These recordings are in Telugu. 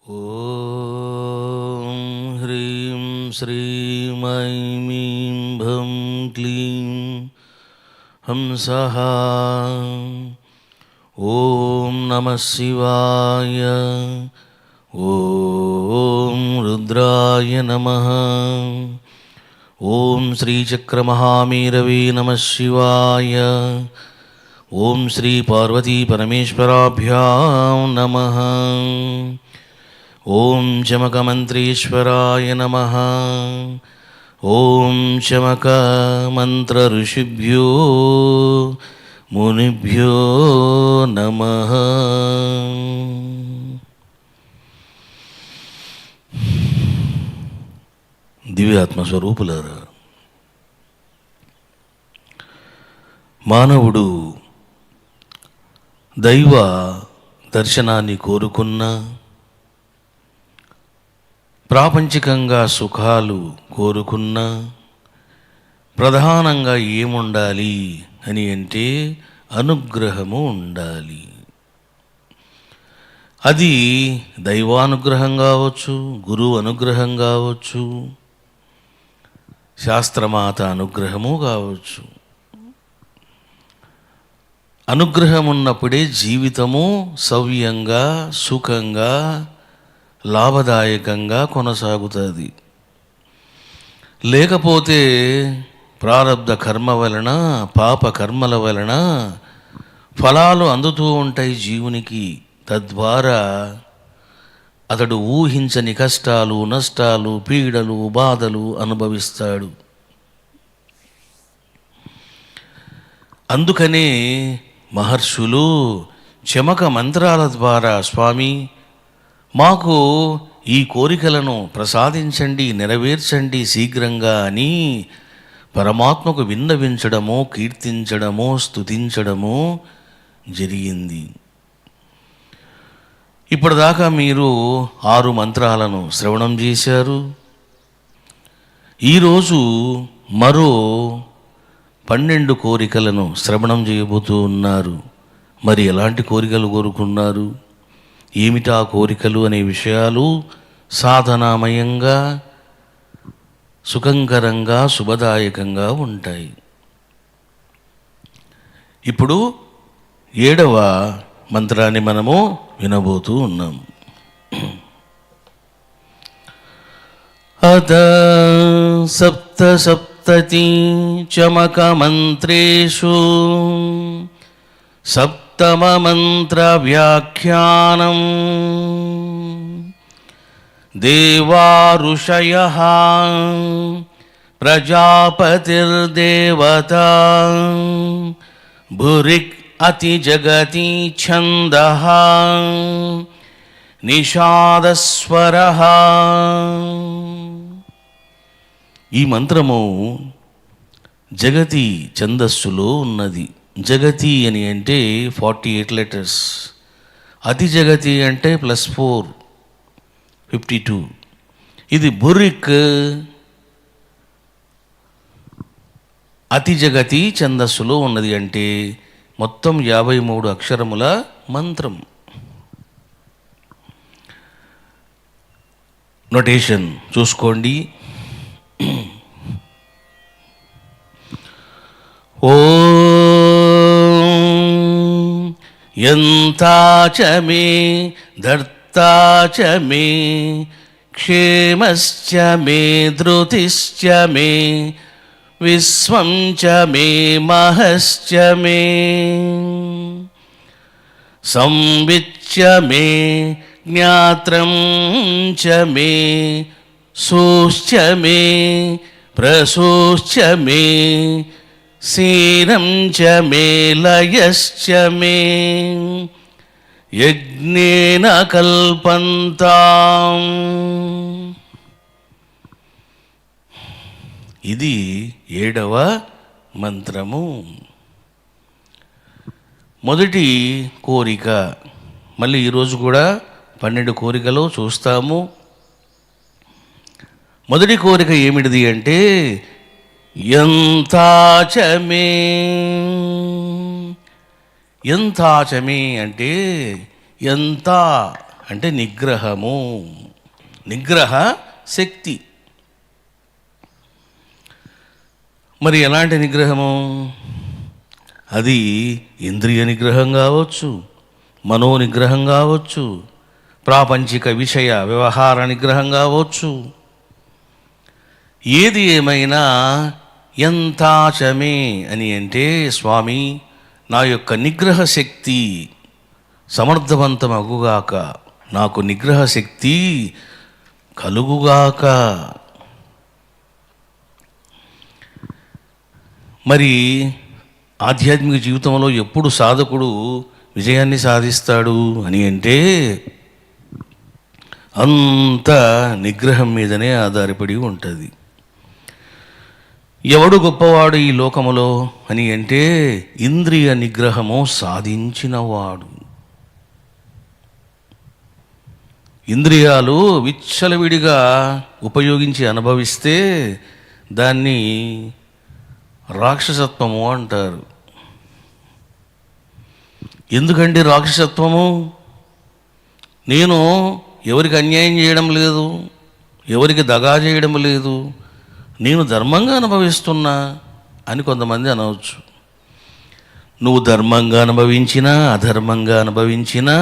ఓం హ్రీం శ్రీం ఐం ఈం భం క్లీం హంసః. ఓం నమః శివాయ. ఓం రుద్రాయ నమః. ఓం శ్రీచక్రమహామీరవే నమః శివాయ. ఓం శ్రీ పార్వతీ పరమేశ్వరాభ్యాం నమః. ఓం చమకమంత్రీశ్వరాయ నమః. ఓం చమకమంత్రఋషిభ్యో మునిభ్యో నమః. దివ్యాత్మస్వరూపులారా, మానవుడు దైవ దర్శనాన్ని కోరుకున్నా, ప్రాపంచికంగా సుఖాలు కోరుకున్నా ప్రధానంగా ఏముండాలి అని అంటే అనుగ్రహము ఉండాలి. అది దైవానుగ్రహం కావచ్చు, గురువు అనుగ్రహం కావచ్చు, శాస్త్రమాత అనుగ్రహము కావచ్చు. అనుగ్రహం ఉన్నప్పుడే జీవితము సవ్యంగా, సుఖంగా, లాభదాయకంగా కొనసాగుతుంది. లేకపోతే ప్రారబ్ధ కర్మ వలన, పాప కర్మల వలన ఫలాలు అందుతూ ఉంటాయి జీవునికి. తద్వారా అతడు ఊహించని కష్టాలు, నష్టాలు, పీడలు, బాధలు అనుభవిస్తాడు. అందుకనే మహర్షులు చమక మంత్రాల ద్వారా, స్వామి మాకు ఈ కోరికలను ప్రసాదించండి, నెరవేర్చండి శీఘ్రంగా అని పరమాత్మకు విన్నవించడమో, కీర్తించడమో, స్తుతించడమో జరిగింది. ఇప్పటిదాకా మీరు 6 మంత్రాలను శ్రవణం చేశారు. ఈరోజు మరో 12 కోరికలను శ్రవణం చేయబోతూ ఉన్నారు. మరి ఎలాంటి కోరికలు కోరుకున్నారు, ఏమిటా కోరికలు అనే విషయాలు సాధనామయంగా, సుఖంకరంగా, శుభదాయకంగా ఉంటాయి. ఇప్పుడు 7వ మంత్రాన్ని మనము వినబోతూ ఉన్నాం. అత సప్తసప్తతి చమక మంత్రేషు సప్తమ మంత్ర వ్యాఖ్యానం. దేవారుషయః ప్రజాపతిర్దేవతా భురిక్ అతి జగతి ఛందః నిషాదస్వరః. ఈ మంత్రము జగతి ఛందస్సులో ఉన్నది. జగతి అని అంటే 48 లెటర్స్, అతి జగతి అంటే +4 52. ఇది బురిక్ అతి జగతి ఛందస్సులో ఉన్నది. అంటే మొత్తం 53 అక్షరముల మంత్రం. నోటేషన్ చూసుకోండి. ఓం యంతాచ మే ధర్తాచ మే క్షేమశ్చ మే ధృతిశ్చ మే విశ్వం చ మే మహశ్చ మే సంవిచ్చ మే జ్ఞాత్రం చ మే సూశ్చ మే ప్రసూశ్చ మే శీనం చ మే లయశ్చ మే యజ్ఞేన కల్పంతాం. ఇది 7వ మంత్రము. మొదటి కోరిక, మళ్ళీ ఈరోజు కూడా 12 కోరికలు చూస్తాము. మొదటి కోరిక ఏమిటిది అంటే యంతాచమే. యంతాచమే అంటే ఎంత అంటే నిగ్రహము, నిగ్రహ శక్తి. మరి ఎలాంటి నిగ్రహము? అది ఇంద్రియ నిగ్రహం కావచ్చు, మనో నిగ్రహం కావచ్చు, ప్రాపంచిక విషయ వ్యవహార నిగ్రహం కావచ్చు. ఏది ఏమైనా ఎంతాచమే అని అంటే, స్వామి నా యొక్క నిగ్రహ శక్తి సమర్థవంతమగుగాక, నాకు నిగ్రహ శక్తి కలుగుగాక. మరి ఆధ్యాత్మిక జీవితంలో ఎప్పుడు సాధకుడు విజయాన్ని సాధిస్తాడు అని అంటే, అంత నిగ్రహం మీదనే ఆధారపడి ఉంటుంది. ఎవడు గొప్పవాడు ఈ లోకములో అని అంటే, ఇంద్రియ నిగ్రహము సాధించినవాడు. ఇంద్రియాలు విచ్చలవిడిగా ఉపయోగించి అనుభవిస్తే దాన్ని రాక్షసత్వము అంటారు. ఎందుకండి రాక్షసత్వము? నేను ఎవరికి అన్యాయం చేయడం లేదు, ఎవరికి దగా చేయడం లేదు, నేను ధర్మంగా అనుభవిస్తున్నా అని కొంతమంది అనవచ్చు. నువ్వు ధర్మంగా అనుభవించినా అధర్మంగా అనుభవించినా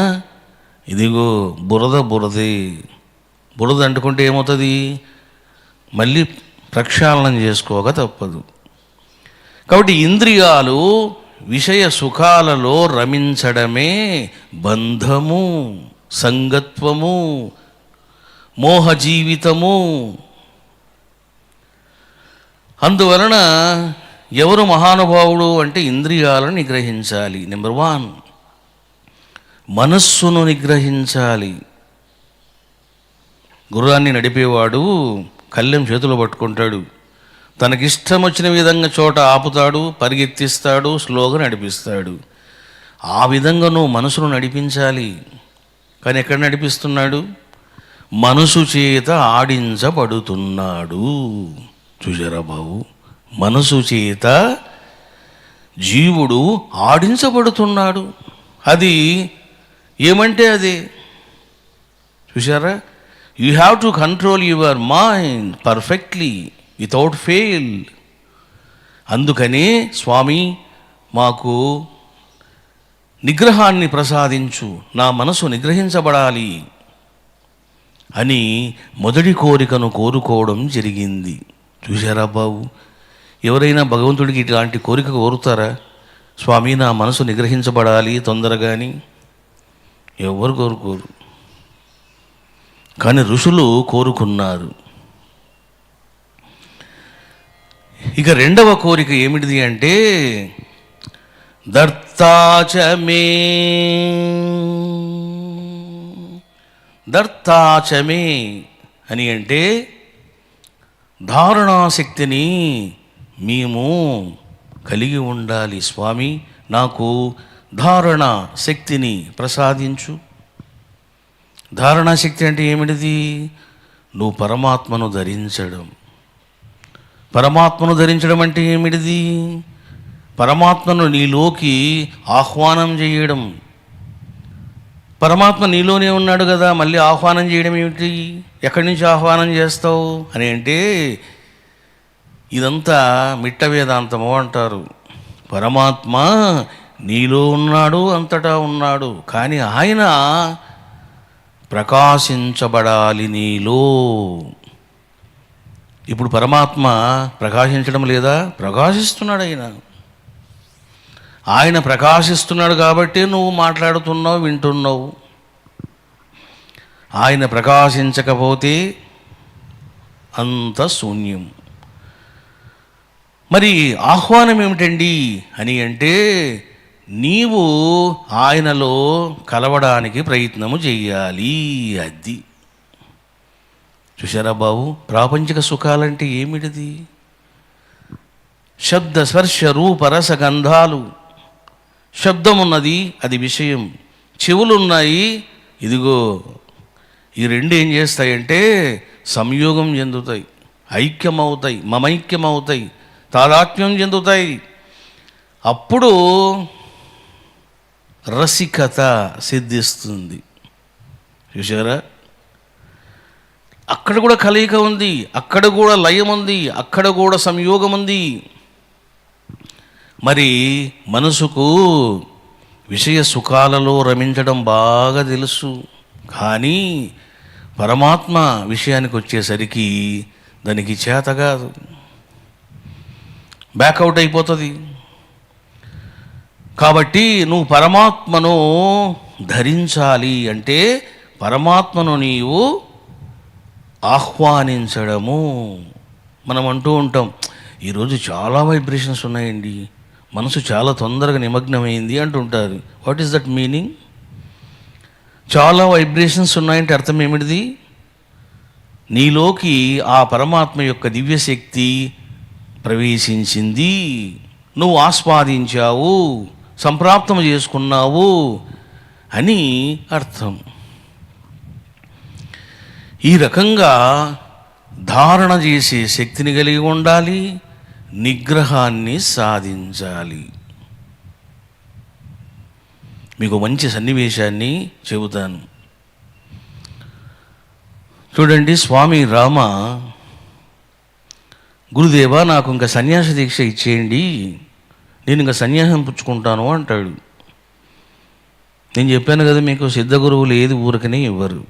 ఇదిగో బురదే. బురద అంటుకుంటే ఏమవుతుంది? మళ్ళీ ప్రక్షాళనం చేసుకోక తప్పదు. కాబట్టి ఇంద్రియాలు విషయ సుఖాలలో రమించడమే బంధము, సంగత్వము, మోహ జీవితము. అందువలన ఎవరు మహానుభావుడు అంటే ఇంద్రియాలను నిగ్రహించాలి. నెంబర్ 1, మనస్సును నిగ్రహించాలి. గుర్రాన్ని నడిపేవాడు కళ్ళెం చేతిలో పట్టుకుంటాడు, తనకిష్టం వచ్చిన విధంగా చోట ఆపుతాడు, పరిగెత్తిస్తాడు, స్లోగా నడిపిస్తాడు. ఆ విధంగా నువ్వు మనసును నడిపించాలి. కానీ ఎక్కడ నడిపిస్తున్నాడు? మనసు చేత ఆడించబడుతున్నాడు. చూసారా బాబు, మనసు చేత జీవుడు ఆడించబడుతున్నాడు. అది ఏమంటే అది, చూసారా? You have to control your mind perfectly without fail. అందుకని స్వామి మాకు నిగ్రహాన్ని ప్రసాదించు, నా మనసు నిగ్రహించబడాలి అని మొదటి కోరికను కోరుకోవడం జరిగింది. చూశారా బాబు, ఎవరైనా భగవంతుడికి ఇలాంటి కోరిక కోరుతారా? స్వామి నా మనసు నిగ్రహించబడాలి తొందరగాని, ఎవరు కోరుకోరు. కానీ ఋషులు కోరుకున్నారు. ఇక రెండవ కోరిక ఏమిటిది అంటే, దర్తాచమే అని అంటే ధారణాశక్తిని మేము కలిగి ఉండాలి. స్వామి నాకు ధారణ శక్తిని ప్రసాదించు. ధారణాశక్తి అంటే ఏమిటిది? నువ్వు పరమాత్మను ధరించడం. పరమాత్మను ధరించడం అంటే ఏమిటిది? పరమాత్మను నీలోకి ఆహ్వానం చేయడం. పరమాత్మ నీలోనే ఉన్నాడు కదా, మళ్ళీ ఆహ్వానం చేయడం ఏమిటి? ఎక్కడి నుంచి ఆహ్వానం చేస్తావు అని అంటే, ఇదంతా మిట్ట వేదాంతము అంటారు. పరమాత్మ నీలో ఉన్నాడు, అంతటా ఉన్నాడు, కానీ ఆయన ప్రకాశించబడాలి నీలో. ఇప్పుడు పరమాత్మ ప్రకాశించడం లేదా? ప్రకాశిస్తున్నాడు. ఆయన ప్రకాశిస్తున్నాడు కాబట్టి నువ్వు మాట్లాడుతున్నావు, వింటున్నావు. ఆయన ప్రకాశించకపోతే అంత శూన్యం. మరి ఆహ్వానం ఏమిటండి అని అంటే, నీవు ఆయనలో కలవడానికి ప్రయత్నము చెయ్యాలి. అది చూశారా బాబు, ప్రాపంచిక సుఖాలంటే ఏమిటిది? శబ్ద స్పర్శ రూప రస గంధాలు. శబ్దం ఉన్నది, అది విషయం. చెవులున్నాయి, ఇదిగో ఈ రెండు ఏం చేస్తాయంటే సంయోగం చెందుతాయి, ఐక్యమవుతాయి, మమైక్యమవుతాయి, తాదాత్మ్యం చెందుతాయి. అప్పుడు రసికత సిద్ధిస్తుంది. చూసారా? అక్కడ కూడా కలయిక ఉంది, అక్కడ కూడా లయం ఉంది, అక్కడ కూడా సంయోగం ఉంది. మరి మనసుకు విషయ సుఖాలలో రమించడం బాగా తెలుసు, కానీ పరమాత్మ విషయానికి వచ్చేసరికి దానికి చేత కాదు, బ్యాకౌట్ అయిపోతుంది. కాబట్టి నువ్వు పరమాత్మను ధరించాలి అంటే పరమాత్మను నీవు ఆహ్వానించడము. మనం అంటూ ఉంటాం, ఈరోజు చాలా వైబ్రేషన్స్ ఉన్నాయండి, మనసు చాలా తొందరగా నిమగ్నమైంది అంటుంటారు. What is that meaning? చాలా వైబ్రేషన్స్ ఉన్నాయంటే అర్థం ఏమిటిది? నీలోకి ఆ పరమాత్మ యొక్క దివ్యశక్తి ప్రవేశించింది, నువ్వు ఆస్వాదించావు, సంప్రాప్తం చేసుకున్నావు అని అర్థం. ఈ రకంగా ధారణ చేసే శక్తిని కలిగి ఉండాలి, నిగ్రహాన్ని సాధించాలి. మీకు మంచి సన్నివేశాన్ని చెబుతాను చూడండి. స్వామి రామ, గురుదేవా నాకు ఇంకా సన్యాస దీక్ష ఇచ్చేయండి, నేను ఇంకా సన్యాసం పుచ్చుకుంటాను అంటాడు. నేను చెప్పాను కదా మీకు, సిద్ధ గురువులు ఏది ఊరికనే ఇవ్వరు.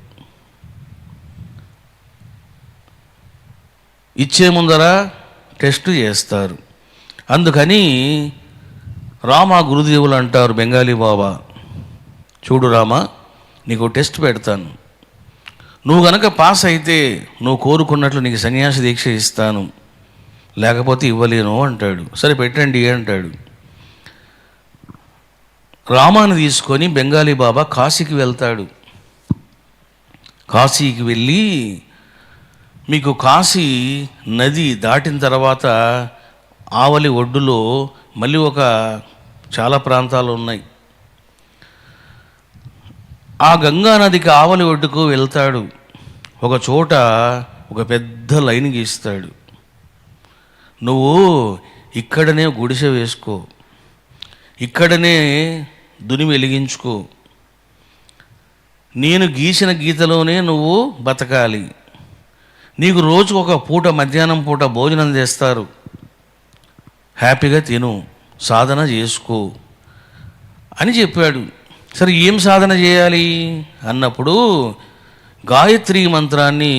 ఇచ్చే ముందర టెస్ట్ చేస్తారు. అందుకని రామ గురుదేవులు అంటారు, బెంగాలీ బాబా, చూడు రామ, నీకు టెస్ట్ పెడతాను, నువ్వు గనక పాస్ అయితే నువ్వు కోరుకున్నట్లు నీకు సన్యాసి దీక్ష ఇస్తాను, లేకపోతే ఇవ్వలేను అంటాడు. సరే పెట్టండి అంటాడు. రామాన్ని తీసుకొని బెంగాలీ బాబా కాశీకి వెళ్తాడు. కాశీకి వెళ్ళి, మీకు కాశీ నది దాటిన తర్వాత ఆవలి ఒడ్డులో మళ్ళీ చాలా ప్రాంతాలు ఉన్నాయి. ఆ గంగా నదికి ఆవలి ఒడ్డుకు వెళ్తాడు. ఒక చోట ఒక పెద్ద లైన్ గీస్తాడు, నువ్వు ఇక్కడనే గుడిసె వేసుకో, ఇక్కడనే దుని వెలిగించుకో, నేను గీసిన గీతలోనే నువ్వు బతకాలి, నీకు రోజుకు ఒక పూట మధ్యాహ్నం పూట భోజనం చేస్తారు, హ్యాపీగా తిను, సాధన చేసుకో అని చెప్పాడు. సరే ఏం సాధన చేయాలి అన్నప్పుడు గాయత్రి మంత్రాన్ని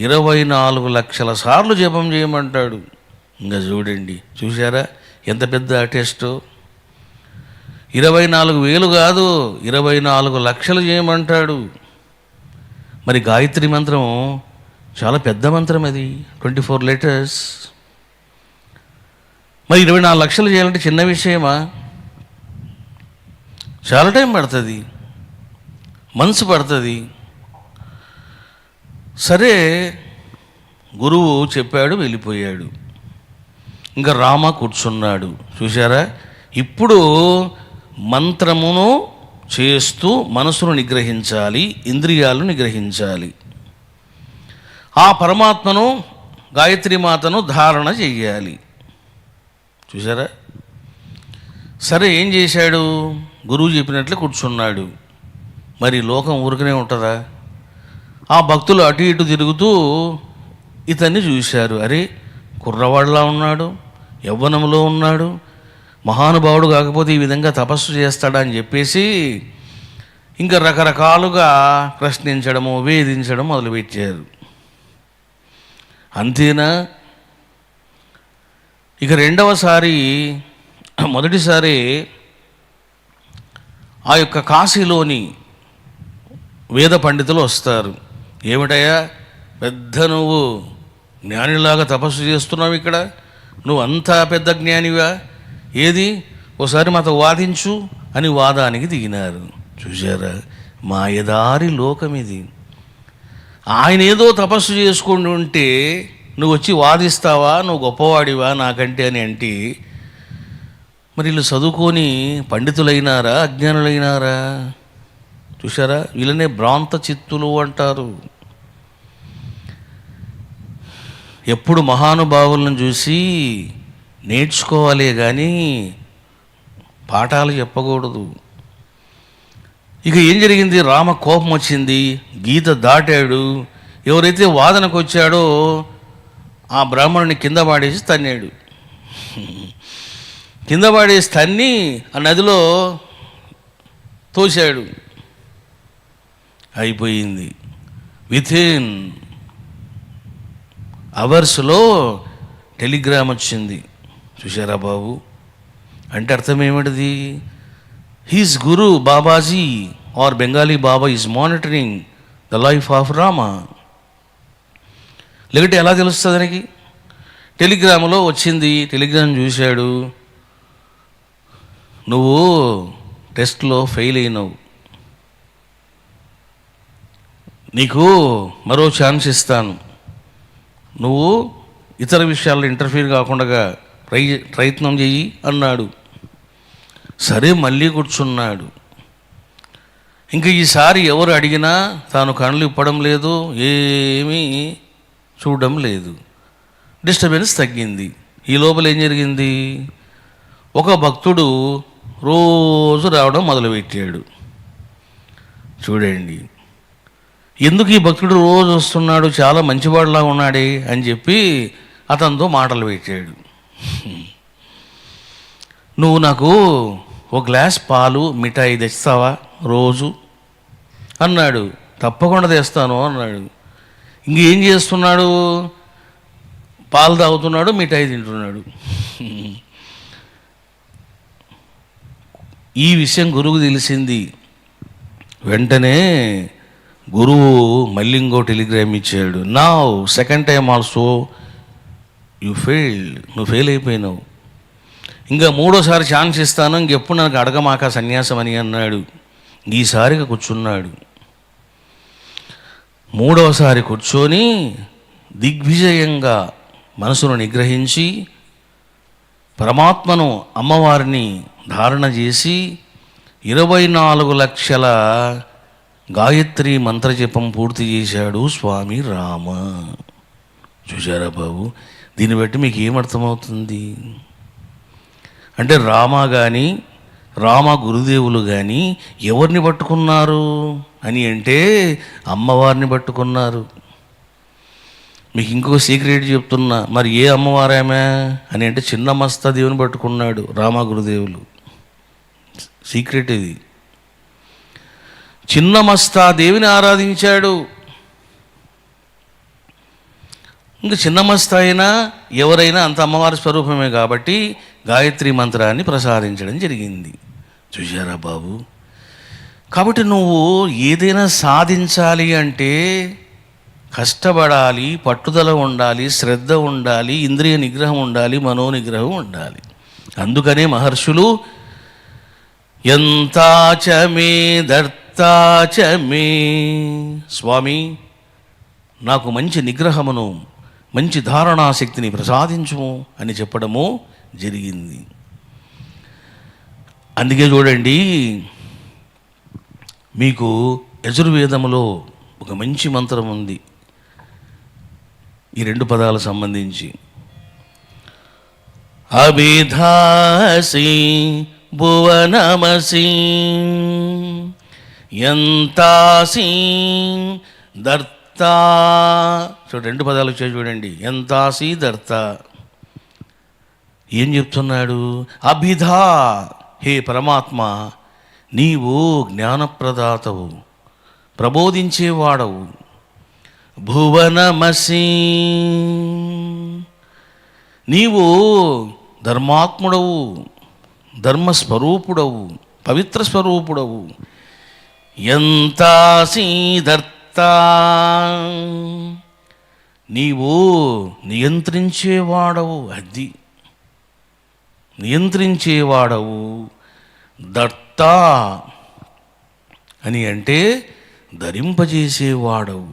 24 లక్షల సార్లు జపం చేయమంటాడు. ఇంకా చూడండి, చూసారా ఎంత పెద్ద టెస్ట్? 24,000 కాదు, 24 లక్షలు చేయమంటాడు. మరి గాయత్రి మంత్రం చాలా పెద్ద మంత్రం, అది 24 లెటర్స్. మరి 24 లక్షలు చేయాలంటే చిన్న విషయమా? చాలా టైం పడుతుంది, మనసు పడుతుంది. సరే గురువు చెప్పాడు, వెళ్ళిపోయాడు. ఇంకా రామ కూర్చున్నాడు. చూసారా, ఇప్పుడు మంత్రమును చేస్తూ మనసును నిగ్రహించాలి, ఇంద్రియాలను నిగ్రహించాలి, ఆ పరమాత్మను గాయత్రి మాతను ధారణ చెయ్యాలి. చూసారా? సరే ఏం చేశాడు? గురువు చెప్పినట్లు కూర్చున్నాడు. మరి లోకం ఊరికనే ఉంటుందా? ఆ భక్తులు అటు ఇటు తిరుగుతూ ఇతన్ని చూశారు. అరే, కుర్రవాళ్ళలా ఉన్నాడు, యవ్వనంలో ఉన్నాడు, మహానుభావుడు కాకపోతే ఈ విధంగా తపస్సు చేస్తాడా అని చెప్పేసి ఇంకా రకరకాలుగా ప్రశ్నించడము, వేధించడం మొదలుపెట్టారు. అంతేనా? ఇక రెండవసారి, మొదటిసారి ఆ యొక్క కాశీలోని వేద పండితులు వస్తారు. ఏమిటయ్యా, పెద్ద నువ్వు జ్ఞానిలాగా తపస్సు చేస్తున్నావు, ఇక్కడ నువ్వు అంతా పెద్ద జ్ఞానివా, ఏది ఓసారి మాతో వాదించు అని వాదానికి దిగినారు. చూసారా, మాయదారి లోకం ఇది. ఆయన ఏదో తపస్సు చేసుకుని ఉంటే నువ్వు వచ్చి వాదిస్తావా, నువ్వు గొప్పవాడివా నాకంటే అని అంటే, మరి వీళ్ళు చదువుకొని పండితులైనారా, అజ్ఞానులైనారా? చూసారా, వీళ్ళనే భ్రాంత చిత్తులు అంటారు. ఎప్పుడు మహానుభావులను చూసి నేర్చుకోవాలే కానీ పాఠాలు చెప్పకూడదు. ఇక ఏం జరిగింది? రామ కోపం వచ్చింది, గీత దాటాడు. ఎవరైతే వాదనకు వచ్చాడో ఆ బ్రాహ్మణుని కింద పాడేసి తన్నాడు. కింద పాడేసి తన్ని ఆ నదిలో తోశాడు. అయిపోయింది. వితిన్ అవర్స్లో టెలిగ్రామ్ వచ్చింది. చూశారా బాబు? అంటే అర్థం ఏమిటిది? He's guru Babaji or Bengali Baba is monitoring the life of Rama. లేకపోతే ఎలా తెలుస్తుంది దానికి? టెలిగ్రామ్లో వచ్చింది. టెలిగ్రామ్ చూశాడు, నువ్వు టెస్ట్లో ఫెయిల్ అయినావు, నీకు మరో ఛాన్స్ ఇస్తాను, నువ్వు ఇతర విషయాల్లో ఇంటర్ఫీర్ కాకుండా ప్రయత్నం చెయ్యి అన్నాడు. సరే, మళ్ళీ కూర్చున్నాడు. ఇంకా ఈసారి ఎవరు అడిగినా తాను కళ్ళు ఇప్పడం లేదు, ఏమీ చూడడం లేదు. డిస్టర్బెన్స్ తగ్గింది. ఈ లోపల ఏం జరిగింది? ఒక భక్తుడు రోజు రావడం మొదలుపెట్టాడు. చూడండి, ఎందుకు ఈ భక్తుడు రోజు వస్తున్నాడు, చాలా మంచివాడిలా ఉన్నాడే అని చెప్పి అతనితో మాటలు పెట్టాడు. నువ్వు నాకు ఒక గ్లాస్ పాలు మిఠాయి తెస్తావా రోజు అన్నాడు. తప్పకుండా తెస్తాను అన్నాడు. ఇంకేం చేస్తున్నాడు? పాలు తాగుతున్నాడు, మిఠాయి తింటున్నాడు. ఈ విషయం గురువుకు తెలిసింది. వెంటనే గురువు మళ్ళీ ఇంకో టెలిగ్రామ్ ఇచ్చాడు. నా second time also you failed, నువ్వు ఫెయిల్ అయిపోయినావు, ఇంకా మూడోసారి ఛాన్స్ ఇస్తాను, ఇంకెప్పుడు నాకు అడగమాక సన్యాసం అని అన్నాడు. ఈసారిగా కూర్చున్నాడు. మూడవసారి కూర్చొని దిగ్విజయంగా మనసును నిగ్రహించి పరమాత్మను అమ్మవారిని ధారణ చేసి 24 లక్షల గాయత్రి మంత్రజపం పూర్తి చేశాడు స్వామి రామ. చూశారా బాబు? దీన్ని బట్టి మీకు ఏమర్థమవుతుంది అంటే, రామ కానీ రామ గురుదేవులు కానీ ఎవరిని పట్టుకున్నారు అని అంటే అమ్మవారిని పట్టుకున్నారు. మీకు ఇంకొక సీక్రెట్ చెప్తున్నా. మరి ఏ అమ్మవారేమే అని అంటే చిన్నమస్తా దేవుని పట్టుకున్నాడు రామ గురుదేవులు. సీక్రెట్ ఇది. చిన్నమస్తా దేవిని ఆరాధించాడు. ఇంకా చిన్నమస్తా అయినా ఎవరైనా అంత అమ్మవారి స్వరూపమే కాబట్టి గాయత్రి మంత్రాన్ని ప్రసాదించడం జరిగింది. చూశారా బాబు? కాబట్టి నువ్వు ఏదైనా సాధించాలి అంటే కష్టపడాలి, పట్టుదల ఉండాలి, శ్రద్ధ ఉండాలి, ఇంద్రియ నిగ్రహం ఉండాలి, మనోనిగ్రహం ఉండాలి. అందుకనే మహర్షులు ఎంతాచమే దర్తాచమే, స్వామి నాకు మంచి నిగ్రహమును, మంచి ధారణాశక్తిని ప్రసాదించుము అని చెప్పడము జరిగింది. అందుకే చూడండి, మీకు యజుర్వేదములో ఒక మంచి మంత్రం ఉంది ఈ 2 పదాలకు సంబంధించి. అభిధాసి భువనమసి ఎంతాసి దర్తా. 2 పదాలు వచ్చాయి చూడండి. ఎంతాసి దర్తా. ఏం చెప్తున్నాడు? అభిధా, హే పరమాత్మ, నీవు జ్ఞానప్రదాతవు, ప్రబోధించేవాడవు. భువనమసి, నీవు ధర్మాత్ముడవు, ధర్మస్వరూపుడవు, పవిత్ర స్వరూపుడవు. ఎంతాసి దర్తా, నీవు నియంత్రించేవాడవు. అది నియంత్రించేవాడవు. దర్తా అని అంటే ధరింపజేసేవాడవు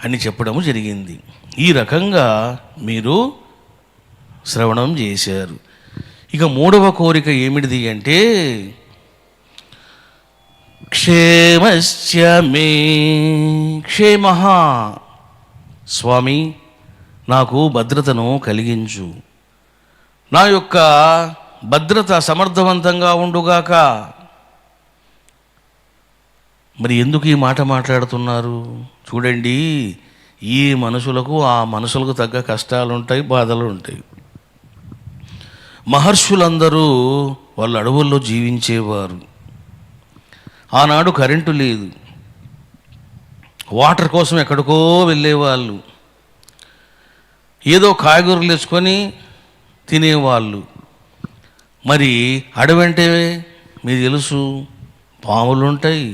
అని చెప్పడము జరిగింది. ఈ రకంగా మీరు శ్రవణం చేశారు. ఇక 3వ కోరిక ఏమిటిది అంటే, క్షేమస్య మే క్షేమ, స్వామి నాకు భద్రతను కలిగించు, నా యొక్క భద్రత సమర్థవంతంగా ఉండుగాక. మరి ఎందుకు ఈ మాట మాట్లాడుతున్నారు? చూడండి, ఈ మనుషులకు ఆ మనుషులకు తగ్గ కష్టాలు ఉంటాయి, బాధలు ఉంటాయి. మహర్షులందరూ వాళ్ళ అడవుల్లో జీవించేవారు. ఆనాడు కరెంటు లేదు, వాటర్ కోసం ఎక్కడికో వెళ్ళేవాళ్ళు, ఏదో కాయగూరలు తెచ్చుకొని తినేవాళ్ళు. మరి అడవి అంటే మీకు తెలుసు, పాములు ఉంటాయి,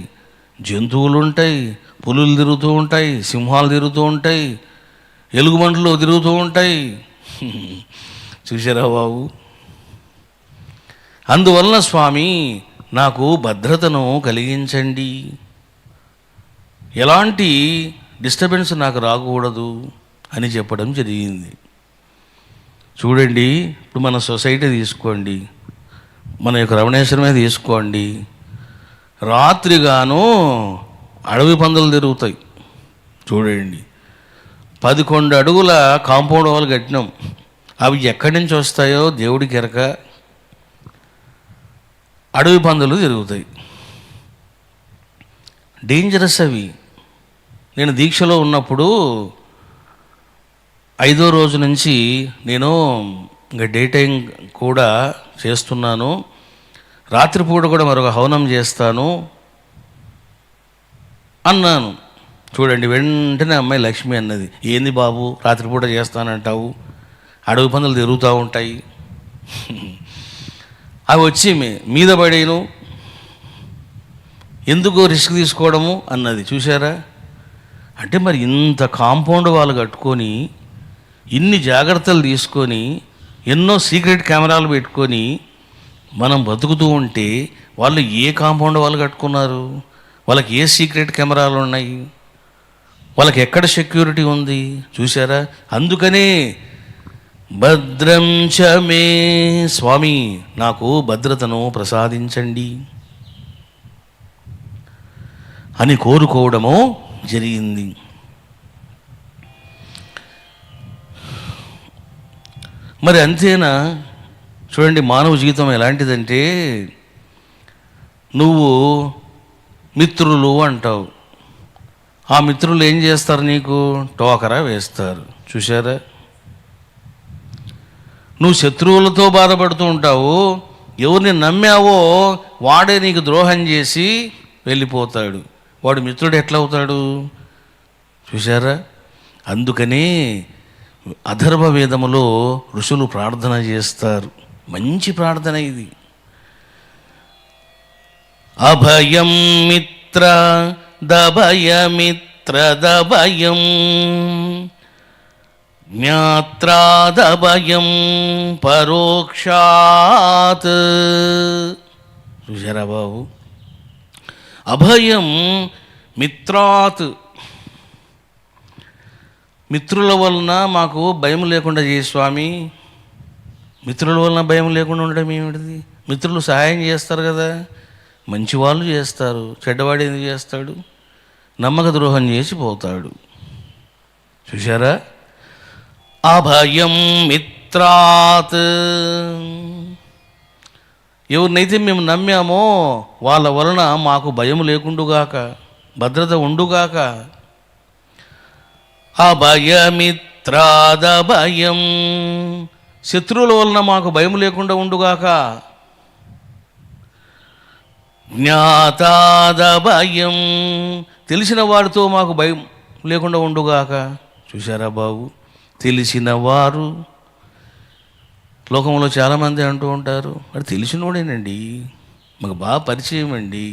జంతువులు ఉంటాయి, పులులు తిరుగుతూ ఉంటాయి, సింహాలు తిరుగుతూ ఉంటాయి, ఎలుగుబంట్లు తిరుగుతూ ఉంటాయి. చూసారా బాబు? అందువలన స్వామి నాకు భద్రతను కలిగించండి, ఎలాంటి డిస్టర్బెన్స్ నాకు రాకూడదు అని చెప్పడం జరిగింది. చూడండి, ఇప్పుడు మన సొసైటీ తీసుకోండి, మన యొక్క రమణేశ్వరమే తీసుకోండి, రాత్రిగాను అడవి పందులు తిరుగుతాయి. చూడండి, 11 అడుగుల కాంపౌండ్ వాల్ కట్టినాం, అవి ఎక్కడి నుంచి వస్తాయో దేవుడికి ఎరక. అడవి పందులు తిరుగుతాయి, డేంజరస్ అవి. నేను దీక్షలో ఉన్నప్పుడు 5వ రోజు నుంచి నేను ఇంకా డే టైం కూడా చేస్తున్నాను, రాత్రిపూట కూడా మరొక హవనం చేస్తాను అన్నాను. చూడండి, వెంటనే అమ్మాయి లక్ష్మి అన్నది, ఏంది బాబు రాత్రిపూట చేస్తానంటావు, అడవి పందులు తిరుగుతూ ఉంటాయి, అవి వచ్చి మీద పడేను, ఎందుకు రిస్క్ తీసుకోవడము అన్నది. చూసారా? అంటే మరి ఇంత కాంపౌండ్ వాళ్ళు కట్టుకొని, ఇన్ని జాగ్రత్తలు తీసుకొని, ఎన్నో సీక్రెట్ కెమెరాలు పెట్టుకొని మనం బతుకుతూ ఉంటే వాళ్ళు ఏ కాంపౌండ్ వాళ్ళు కట్టుకున్నారు? వాళ్ళకి ఏ సీక్రెట్ కెమెరాలు ఉన్నాయి? వాళ్ళకి ఎక్కడ సెక్యూరిటీ ఉంది? చూసారా? అందుకనే భద్రం చ మే స్వామి, నాకు భద్రతను ప్రసాదించండి అని కోరుకోవడము జరిగింది. మరి అంతేనా? చూడండి, మానవ జీవితం ఎలాంటిదంటే, నువ్వు మిత్రులు అంటావు, ఆ మిత్రులు ఏం చేస్తారు? నీకు టోకరా వేస్తారు. చూసారా? నువ్వు శత్రువులతో బాధపడుతూ ఉంటావు, ఎవరిని నమ్మావో వాడే నీకు ద్రోహం చేసి వెళ్ళిపోతాడు. వాడు మిత్రుడు ఎట్లా అవుతాడు? చూసారా? అందుకనే అథర్వ వేదములో ఋషులు ప్రార్థన చేస్తారు, మంచి ప్రార్థన ఇది. అభయం మిత్ర దభయమిత్ర దభయం జ్ఞాత్రాదభయం పరోక్షాత్. చూసారా బాబు? అభయం మిత్రాత్, మిత్రుల వలన మాకు భయం లేకుండా చేయి స్వామి. మిత్రుల వలన భయం లేకుండా ఉండడం ఏమిటిది? మిత్రులు సహాయం చేస్తారు కదా, మంచివాళ్ళు చేస్తారు, చెడ్డవాడు ఎందుకు చేస్తాడు? నమ్మక ద్రోహం చేసి పోతాడు. చూసారా? అభయం మిత్రాత్, ఎవరినైతే మేము నమ్మామో వాళ్ళ వలన మాకు భయం లేకుండుగాక, భద్రత ఉండుగాక. అభయమిత్రాదభయం, శత్రువుల వలన మాకు భయం లేకుండా ఉండుగాక. జ్ఞాతాదభయం, తెలిసిన వారితో మాకు భయం లేకుండా ఉండుగాక. చూసారా బాబు? తెలిసిన వారు, లోకంలో చాలామంది అంటూ ఉంటారు, అది తెలిసినోడేనండి, మాకు బాగా పరిచయం అండి,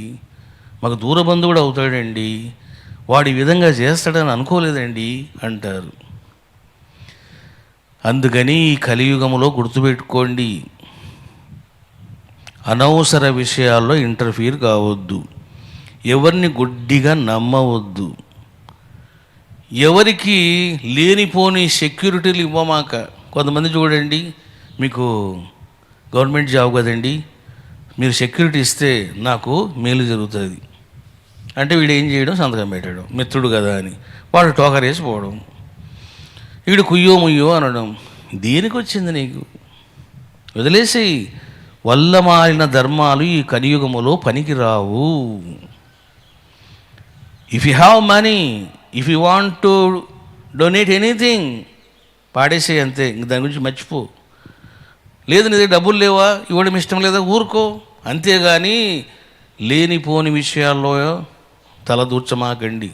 మాకు దూర బంధువుడు అవుతాడండి, వాడు ఈ విధంగా చేస్తాడని అనుకోలేదండి అంటారు. అందుకని ఈ కలియుగంలో గుర్తుపెట్టుకోండి, అనవసర విషయాల్లో ఇంటర్ఫీర్ కావద్దు, ఎవరిని గుడ్డిగా నమ్మవద్దు, ఎవరికి లేనిపోని సెక్యూరిటీలు ఇవ్వమాక. కొంతమంది చూడండి, మీకు గవర్నమెంట్ జాబ్ కదండి, మీరు సెక్యూరిటీ ఇస్తే నాకు మేలు జరుగుతుంది అంటే వీడు ఏం చేయడం? సంతకం పెట్టడం, మిత్రుడు కదా అని వాడు టోకర్ వేసిపోవడం, వీడు కుయ్యో ముయ్యో అనడం. దేనికి వచ్చింది నీకు? వదిలేసేయి. వల్ల మారిన ధర్మాలు ఈ కలియుగములో పనికి రావు. If you have money, if you want to donate anything, పాడేసే అంతే, ఇంక దాని గురించి మర్చిపో. లేదు నీ దగ్గర డబ్బులు లేవా, ఇవ్వడం ఇష్టం లేదా, ఊరుకో. అంతేగాని లేనిపోని విషయాల్లో తలదూర్చమాకండి.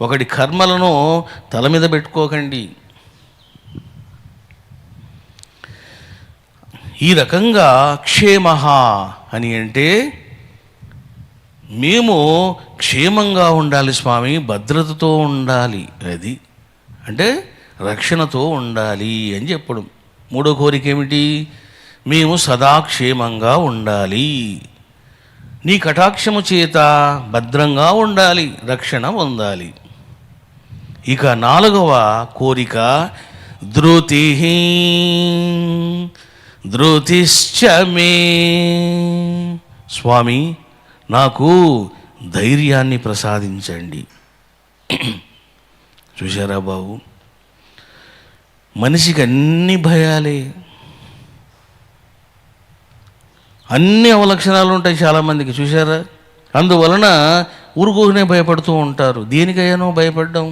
ఒకటి కర్మలను తల మీద పెట్టుకోకండి. ఈ రకంగా క్షేమ అని అంటే మేము క్షేమంగా ఉండాలి స్వామి, భద్రతతో ఉండాలి, అది అంటే రక్షణతో ఉండాలి అని చెప్పడం. మూడో కోరిక ఏమిటి? మేము సదాక్షేమంగా ఉండాలి, నీ కటాక్షము చేత భద్రంగా ఉండాలి, రక్షణ పొందాలి. ఇక 4వ కోరిక ధృతిశ్చ మే. స్వామి నాకు ధైర్యాన్ని ప్రసాదించండి. చూశారా బాబు, మనిషికి అన్ని భయాలే, అన్ని అవలక్షణాలు ఉంటాయి చాలామందికి. చూశారా? అందువలన ఊరుకోనే భయపడుతూ ఉంటారు. దేనికయ్యానో భయపడ్డాం.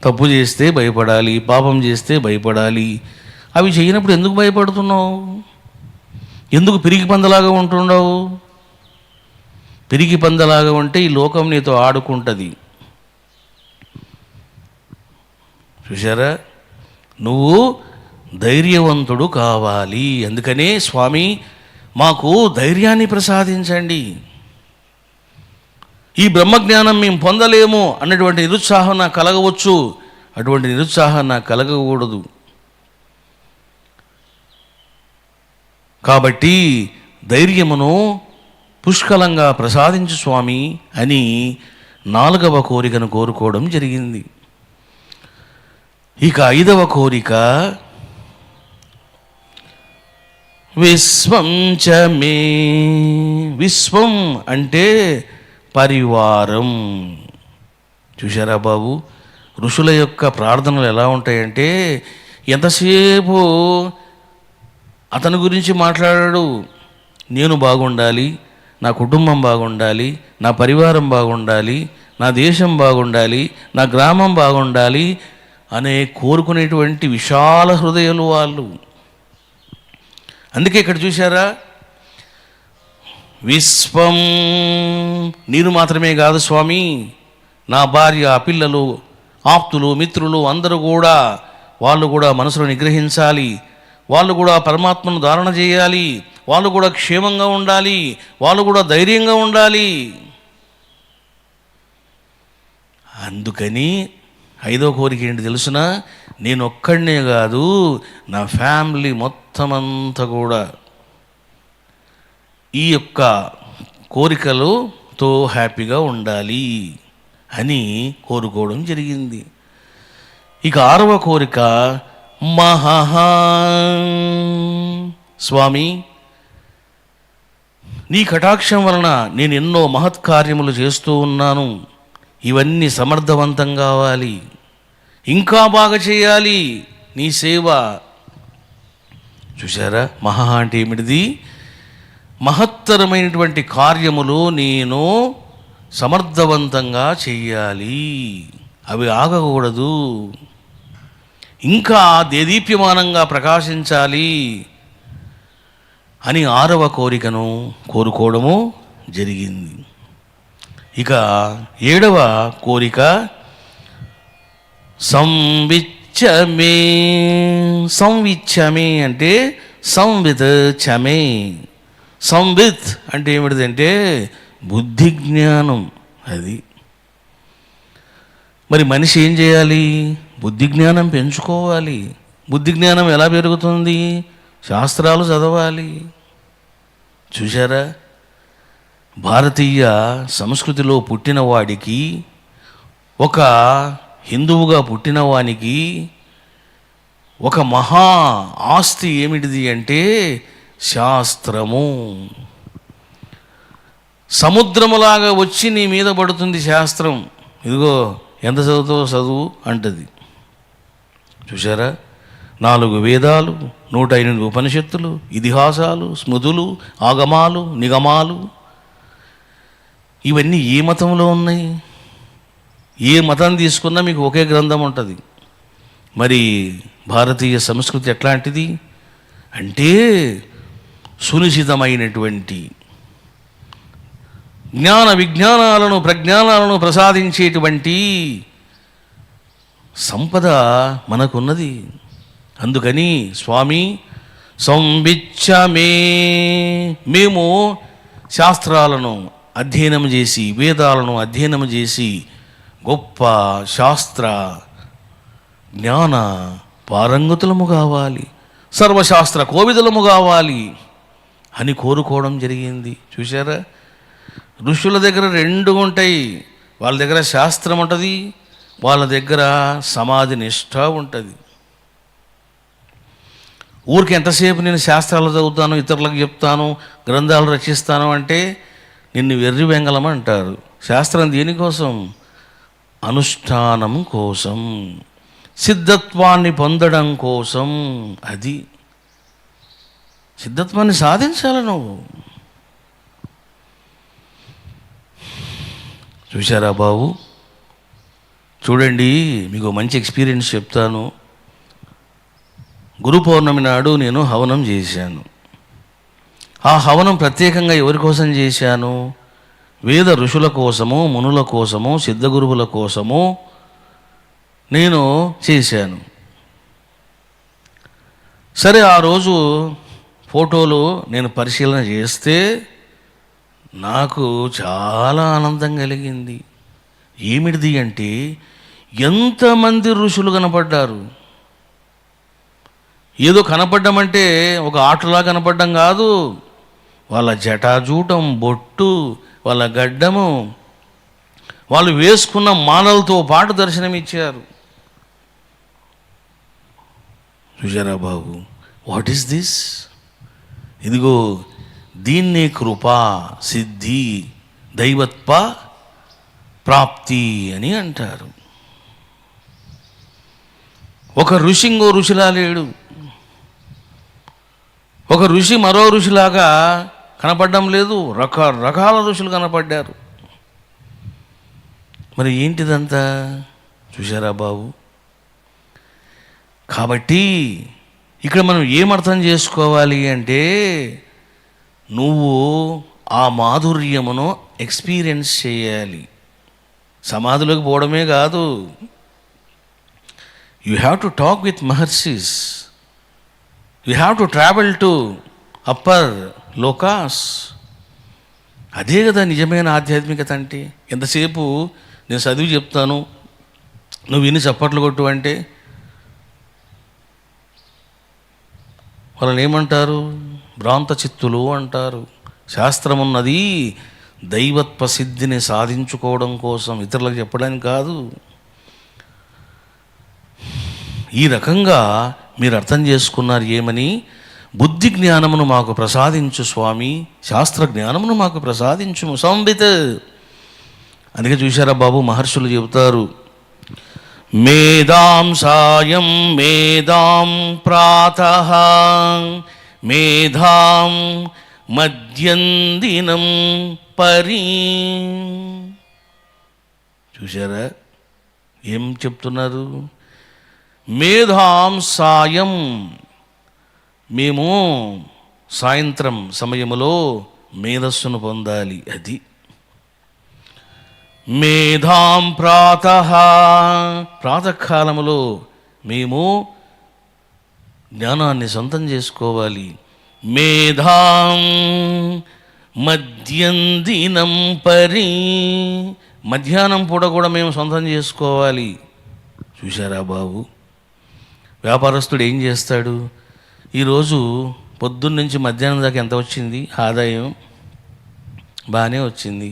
తప్పు చేస్తే భయపడాలి, పాపం చేస్తే భయపడాలి. అవి చేయనప్పుడు ఎందుకు భయపడుతున్నావు? ఎందుకు పిరికి పందలాగా ఉంటున్నావు? పిరికి పందలాగా ఉంటే ఈ లోకం నీతో ఆడుకుంటుంది. చూశారా? నువ్వు ధైర్యవంతుడు కావాలి. అందుకనే స్వామి మాకు ధైర్యాన్ని ప్రసాదించండి. ఈ బ్రహ్మజ్ఞానం మేము పొందలేము అన్నటువంటి నిరుత్సాహం నాకు కలగవచ్చు, అటువంటి నిరుత్సాహం నాకు కలగకూడదు. కాబట్టి ధైర్యమును పుష్కలంగా ప్రసాదించు స్వామి అని 4వ కోరికను కోరుకోవడం జరిగింది. ఇక 5వ కోరిక విశ్వం చ మే. విశ్వం అంటే పరివారం. చూశారా బాబు, ఋషుల యొక్క ప్రార్థనలు ఎలా ఉంటాయంటే ఎంతసేపు అతని గురించి మాట్లాడాడు. నేను బాగుండాలి, నా కుటుంబం బాగుండాలి, నా పరివారం బాగుండాలి, నా దేశం బాగుండాలి, నా గ్రామం బాగుండాలి అనే కోరుకునేటువంటి విశాల హృదయాలు వాళ్ళు. అందుకే ఇక్కడ చూశారా, విశ్వం నేను మాత్రమే కాదు స్వామి, నా భార్య, పిల్లలు, ఆప్తులు, మిత్రులు అందరూ కూడా, వాళ్ళు కూడా మనసులో నిగ్రహించాలి, వాళ్ళు కూడా పరమాత్మను ధారణ చేయాలి, వాళ్ళు కూడా క్షేమంగా ఉండాలి, వాళ్ళు కూడా ధైర్యంగా ఉండాలి. అందుకని 5వ కోరిక ఏంటి తెలుసునా? నేను ఒక్కడనే కాదు, నా ఫ్యామిలీ మొత్తం అంతా కూడా ఈ యొక్క కోరికలతో హ్యాపీగా ఉండాలి అని కోరుకోవడం జరిగింది. ఇక 6వ కోరిక స్వామి నీ కటాక్షం వలన నేను ఎన్నో మహత్కార్యములు చేస్తూ ఉన్నాను, ఇవన్నీ సమర్థవంతం కావాలి, ఇంకా బాగా చేయాలి నీ సేవ. చూసారా, మహా అంటే ఏమిటిది? మహత్తరమైనటువంటి కార్యములు నేను సమర్థవంతంగా చెయ్యాలి, అవి ఆగకూడదు, ఇంకా దేదీప్యమానంగా ప్రకాశించాలి అని 6వ కోరికను కోరుకోవడము జరిగింది. ఇక 7వ కోరిక సంవిచ్చమే. సంవిచ్చమే అంటే సంవిత్ చమే. సంవిత్ అంటే ఏమిటిదంటే బుద్ధి జ్ఞానం. అది మరి మనిషి ఏం చేయాలి? బుద్ధి జ్ఞానం పెంచుకోవాలి. బుద్ధి జ్ఞానం ఎలా పెరుగుతుంది? శాస్త్రాలు చదవాలి. చూశారా, భారతీయ సంస్కృతిలో పుట్టిన వాడికి, ఒక హిందువుగా పుట్టిన వానికి ఒక మహా ఆస్తి ఏమిటిది అంటే శాస్త్రము. సముద్రములాగా వచ్చి నీ మీద పడుతుంది శాస్త్రం. ఇదిగో ఎంత చదువుతావో చదువు అంటది. చూశారా, 4 వేదాలు, 108 ఉపనిషత్తులు, ఇతిహాసాలు, స్మృతులు, ఆగమాలు, నిగమాలు, ఇవన్నీ ఏ మతంలో ఉన్నాయి? ఏ మతం తీసుకున్నా మీకు ఒకే గ్రంథం ఉంటుంది. మరి భారతీయ సంస్కృతి ఎట్లాంటిది అంటే సునిశ్చితమైనటువంటి జ్ఞాన విజ్ఞానాలను ప్రజ్ఞానాలను ప్రసాదించేటువంటి సంపద మనకున్నది. అందుకని స్వామి సంవిచ్చమే, మేము శాస్త్రాలను అధ్యయనం చేసి వేదాలను అధ్యయనం చేసి గొప్ప శాస్త్ర జ్ఞాన పారంగతులము కావాలి, సర్వశాస్త్ర కోవిదులము కావాలి అని కోరుకోవడం జరిగింది. చూసారా, ఋషుల దగ్గర రెండు ఉంటాయి. వాళ్ళ దగ్గర శాస్త్రం ఉంటుంది, వాళ్ళ దగ్గర సమాధి నిష్ఠ ఉంటుంది. ఊరికి ఎంతసేపు నేను శాస్త్రాలు చదువుతాను, ఇతరులకు చెప్తాను, గ్రంథాలు రచిస్తాను అంటే నిన్ను వెర్రి వెంగళం అంటారు. శాస్త్రం దేనికోసం? అనుష్ఠానం కోసం, సిద్ధత్వాన్ని పొందడం కోసం. అది సిద్ధత్వాన్ని సాధించాలి నువ్వు. చూశారా బాబు? చూడండి, మీకు మంచి ఎక్స్పీరియన్స్ చెప్తాను. గురు పౌర్ణమి నాడు నేను హవనం చేశాను. ఆ హవనం ప్రత్యేకంగా ఎవరి కోసం చేశాను? వేద ఋషుల కోసము, మునుల కోసము, సిద్ధగురువుల కోసము నేను చేశాను. సరే, ఆ రోజు ఫోటోలు నేను పరిశీలన చేస్తే నాకు చాలా ఆనందం కలిగింది. ఏమిటిది అంటే ఎంతమంది ఋషులు కనపడ్డారు. ఏదో కనపడ్డం అంటే ఒక ఆటలా కనపడ్డం కాదు. వాళ్ళ జటాజూటం, బొట్టు, వాళ్ళ గడ్డము, వాళ్ళు వేసుకున్న మాలలతో పాటు దర్శనమిచ్చారు. చూసారా బాబు? What is this? ఇదిగో దీన్ని కృపా సిద్ధి దైవత్వ ప్రాప్తి అని అంటారు. ఒక ఋషి ఇంకో ఋషిలా లేడు. ఒక ఋషి మరో ఋషిలాగా కనపడడం లేదు. రకరకాల ఋషులు కనపడ్డారు. మరి ఏంటిదంతా? చూశారా బాబు? కాబట్టి ఇక్కడ మనం ఏమర్థం చేసుకోవాలి అంటే, నువ్వు ఆ మాధుర్యమును ఎక్స్పీరియన్స్ చేయాలి. సమాధిలోకి పోవడమే కాదు, you have to talk with maharshis, you have to travel to upper lokas. అదే కదా నిజమైన ఆధ్యాత్మికత అంటే. ఎంతసేపు నేను చదివి చెప్తాను, నువ్వు విని చప్పట్లు కొట్టు అంటే వాళ్ళని ఏమంటారు? భ్రాంత చిత్తులు అంటారు. శాస్త్రం ఉన్నది దైవత్వ సిద్ధిని సాధించుకోవడం కోసం, ఇతరులకు చెప్పడానికి కాదు. ఈ రకంగా మీరు అర్థం చేసుకున్నారు ఏమని? బుద్ధి జ్ఞానమును మాకు ప్రసాదించు స్వామి, శాస్త్ర జ్ఞానమును మాకు ప్రసాదించుము సంవిత్. అందుకే చూశారా బాబు, మహర్షులు చెబుతారు, మేధాం సాయం మేధాం ప్రాతః మేధాం మధ్యందినం పరి. చూశారా ఏం చెప్తున్నారు? మేధాం సాయం, మేము సాయంత్రం సమయములో మేధస్సును పొందాలి. అది మేధాం ప్రాతః, ప్రాతకాలములో మేము జ్ఞానాన్ని సొంతం చేసుకోవాలి. మేధాం మధ్యందినం పరి, మధ్యాహ్నం పూట కూడా మేము సొంతం చేసుకోవాలి. చూశారా బాబు? వ్యాపారస్తుడు ఏం చేస్తాడు? ఈరోజు పొద్దున్నుంచి మధ్యాహ్నం దాకా ఎంత వచ్చింది ఆదాయం? బాగానే వచ్చింది.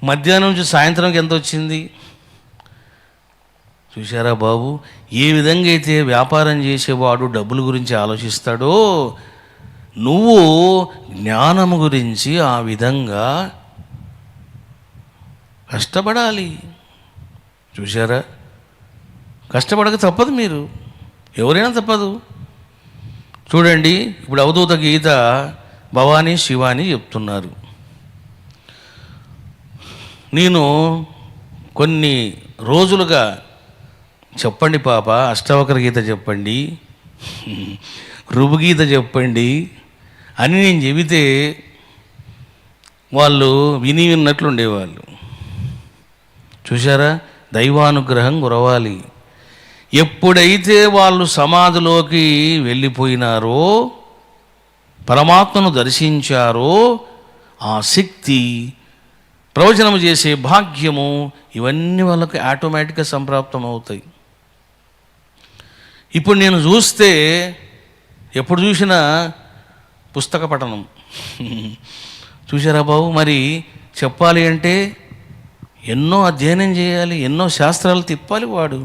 మధ్యాహ్నం నుంచి సాయంత్రంకి ఎంత వచ్చింది? చూశారా బాబు? ఏ విధంగా అయితే వ్యాపారం చేసేవాడు డబ్బుల గురించి ఆలోచిస్తాడో, నువ్వు జ్ఞానము గురించి ఆ విధంగా కష్టపడాలి. చూశారా? కష్టపడక తప్పదు, మీరు ఎవరైనా తప్పదు. చూడండి, ఇప్పుడు అవధూత గీత భవానీ శివాని చెప్తున్నారు. నేను కొన్ని రోజులుగా చెప్పండి పాప, అష్టావకర గీత చెప్పండి, రుభుగీత చెప్పండి అని నేను చెబితే వాళ్ళు విని విన్నట్లు ఉండేవాళ్ళు. చూశారా, దైవానుగ్రహం కురవాలి. ఎప్పుడైతే వాళ్ళు సమాధిలోకి వెళ్ళిపోయినారో, పరమాత్మను దర్శించారో, ఆ శక్తి, ప్రవచనము చేసే భాగ్యము, ఇవన్నీ వాళ్ళకి ఆటోమేటిక్గా సంప్రాప్తం అవుతాయి. ఇప్పుడు నేను చూస్తే ఎప్పుడు చూసినా పుస్తక పఠనం. చూసారా బాబు, మరి చెప్పాలి అంటే ఎన్నో అధ్యయనం చేయాలి, ఎన్నో శాస్త్రాలు తిప్పాలి. వాడు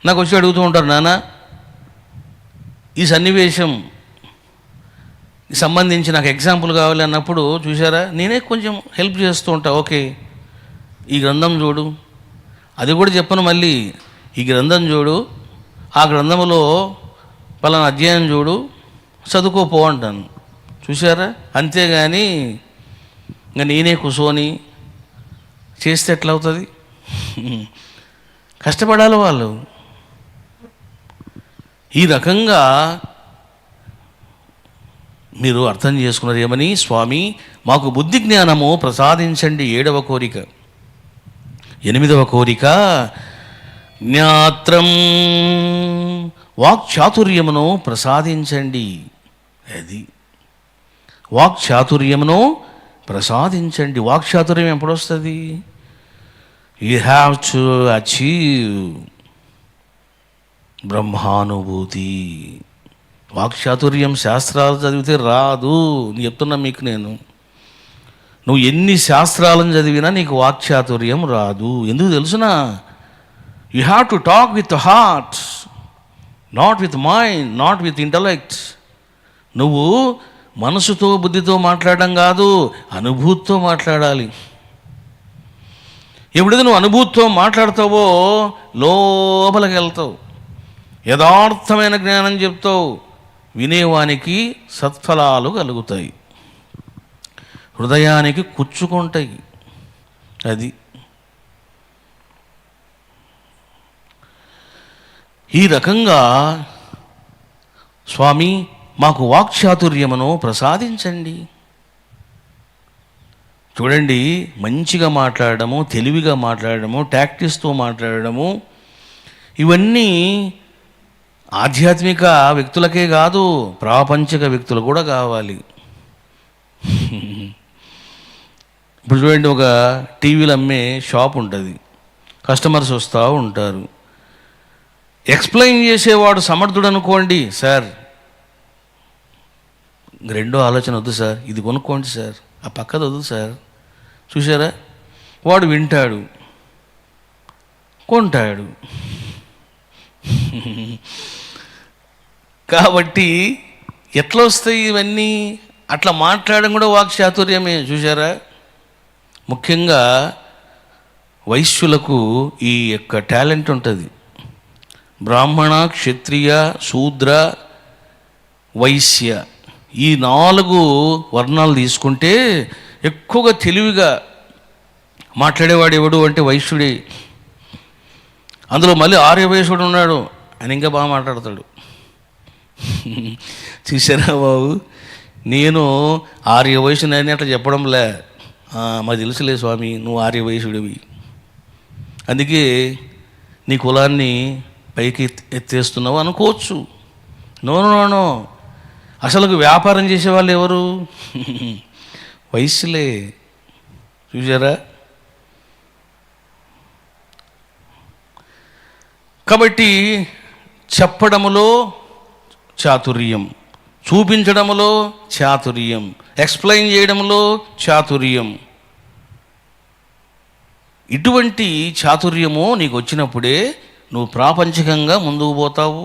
నాకు వచ్చి అడుగుతూ ఉంటారు, నాన్న ఈ సన్నివేశం సంబంధించి నాకు ఎగ్జాంపుల్ కావాలి అన్నప్పుడు, చూసారా నేనే కొంచెం హెల్ప్ చేస్తూ ఉంటా. ఓకే, ఈ గ్రంథం చూడు, అది కూడా చెప్పను, మళ్ళీ ఈ గ్రంథం చూడు, ఆ గ్రంథంలో పలానా అధ్యాయం చూడు, చదువుకోపో అంటాను. చూసారా, అంతేగాని ఇంకా నేనే కూర్చొని చేస్తే ఎట్లా అవుతుంది? కష్టపడాలి వాళ్ళు. ఈ రకంగా మీరు అర్థం చేసుకున్నారు ఏమని? స్వామి మాకు బుద్ధి జ్ఞానము ప్రసాదించండి. 7వ కోరిక. 8వ కోరిక, జ్ఞాత్రం వాక్చాతుర్యమును ప్రసాదించండి. అది వాక్చాతుర్యమును ప్రసాదించండి. వాక్చాతుర్యం ఎప్పుడు వస్తుంది? యూ హ్యావ్ టు అచీవ్ బ్రహ్మానుభూతి. వాక్చాతుర్యం శాస్త్రాలు చదివితే రాదు. నేను చెప్తున్నా మీకు, నువ్వు ఎన్ని శాస్త్రాలను చదివినా నీకు వాక్చాతుర్యం రాదు. ఎందుకు తెలుసునా? You have to talk with heart, not with mind, not with intellect. నువ్వు మనసుతో బుద్ధితో మాట్లాడడం కాదు, అనుభూతితో మాట్లాడాలి. ఎప్పుడైతే నువ్వు అనుభూతితో మాట్లాడతావో లోపలికి వెళ్తావు, యథార్థమైన జ్ఞానం చెప్తావు, వినేవానికి సత్ఫలాలు కలుగుతాయి, హృదయానికి కూర్చుకుంటాయి. అది ఈ రకంగా స్వామి మాకు వాక్చాతుర్యమును ప్రసాదించండి. చూడండి, మంచిగా మాట్లాడడము, తెలివిగా మాట్లాడడము, టాక్టిస్తో మాట్లాడడము, ఇవన్నీ ఆధ్యాత్మిక వ్యక్తులకే కాదు, ప్రాపంచిక వ్యక్తులు కూడా కావాలి. ఇప్పుడు చూడండి, ఒక టీవీలు అమ్మే షాప్ ఉంటుంది, కస్టమర్స్ వస్తూ ఉంటారు. ఎక్స్ప్లెయిన్ చేసేవాడు సమర్థుడు అనుకోండి, సార్ రెండో ఆలోచన వద్దు సార్, ఇది కొనుక్కోండి సార్, ఆ పక్కది వద్దు సార్. చూసారా, వాడు వింటాడు, కొంటాడు. కాబట్టి ఎట్లా వస్తాయి ఇవన్నీ? అట్లా మాట్లాడడం కూడా వాక్చాతుర్యమే. చూసారా, ముఖ్యంగా వైశ్యులకు ఈ యొక్క టాలెంట్ ఉంటుంది. బ్రాహ్మణ, క్షత్రియ, శూద్ర, వైశ్య, ఈ 4 వర్ణాలు తీసుకుంటే ఎక్కువగా తెలివిగా మాట్లాడేవాడు ఎవడు అంటే వైశ్యుడే. అందులో మళ్ళీ ఆర్యవైశ్యుడు ఉన్నాడు, ఆయన ఇంకా బాగా మాట్లాడతాడు. చూసారా బాబు, నేను ఆర్యవైశ్యుని అని అట్లా చెప్పడంలే, మాకు తెలుసులే స్వామి నువ్వు ఆర్యవైశ్యుడివి, అందుకే నీ కులాన్ని పైకి ఎత్తేస్తున్నావు అనుకోవచ్చు. నో, అసలు వ్యాపారం చేసేవాళ్ళు ఎవరు? వైశ్యులే. చూసారా, కాబట్టి చెప్పడములో చాతుర్యం, చూపించడములో చాతుర్యం, ఎక్స్ప్లెయిన్ చేయడంలో చాతుర్యం. ఇటువంటి చాతుర్యము నీకు వచ్చినప్పుడే నువ్వు ప్రాపంచికంగా ముందుకు పోతావు,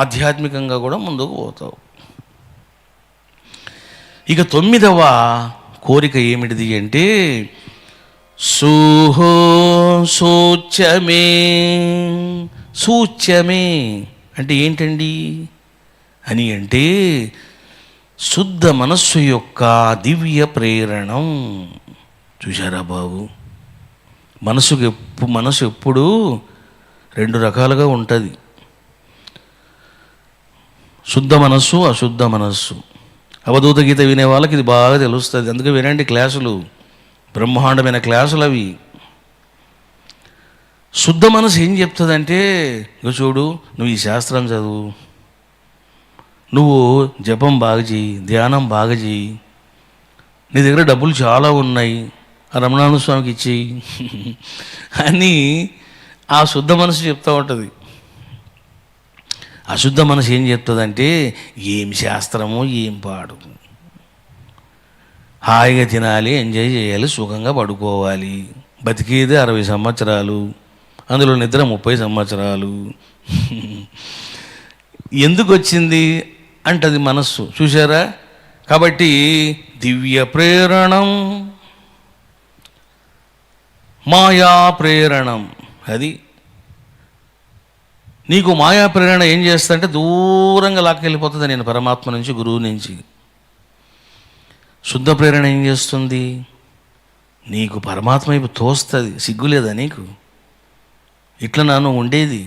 ఆధ్యాత్మికంగా కూడా ముందుకు పోతావు. ఇక 9వ కోరిక ఏమిటిది అంటే, సూహో సూచ్యమే. సూచ్యమే అంటే ఏంటండి అని అంటే, శుద్ధ మనస్సు యొక్క దివ్య ప్రేరణం. చూశారా బాబు, మనసు ఎప్పుడూ రెండు రకాలుగా ఉంటుంది, శుద్ధ మనస్సు, అశుద్ధ మనస్సు. అవధూత గీత వినే వాళ్ళకి ఇది బాగా తెలుస్తుంది. అందుకే వినండి క్లాసులు, బ్రహ్మాండమైన క్లాసులు అవి. శుద్ధ మనసు ఏం చెప్తుందంటే, ఇక చూడు, నువ్వు ఈ శాస్త్రం చదువు, నువ్వు జపం బాగా చేయి, ధ్యానం బాగా చేయి, నీ దగ్గర డబ్బులు చాలా ఉన్నాయి, ఆ రమణానంద స్వామికి ఇచ్చేయి అని ఆ శుద్ధ మనసు చెప్తూ ఉంటుంది. అశుద్ధ మనసు ఏం చెప్తుందంటే, ఏం శాస్త్రమో ఏం పాడు, హాయిగా తినాలి, ఎంజాయ్ చేయాలి, సుఖంగా పడుకోవాలి, బతికేది 60 సంవత్సరాలు, అందులో నిద్ర 30 సంవత్సరాలు ఎందుకు వచ్చింది అంటది మనస్సు. చూసారా? కాబట్టి దివ్య ప్రేరణం, మాయా ప్రేరణం. అది నీకు మాయా ప్రేరణ ఏం చేస్తుందంటే దూరంగా లాక్కెళ్ళిపోతుంది నేను పరమాత్మ నుంచి, గురువు నుంచి. శుద్ధ ప్రేరణ ఏం చేస్తుంది? నీకు పరమాత్మ వైపు తోస్తుంది. సిగ్గులేదా నీకు? ఇట్లా నాను ఉండేది,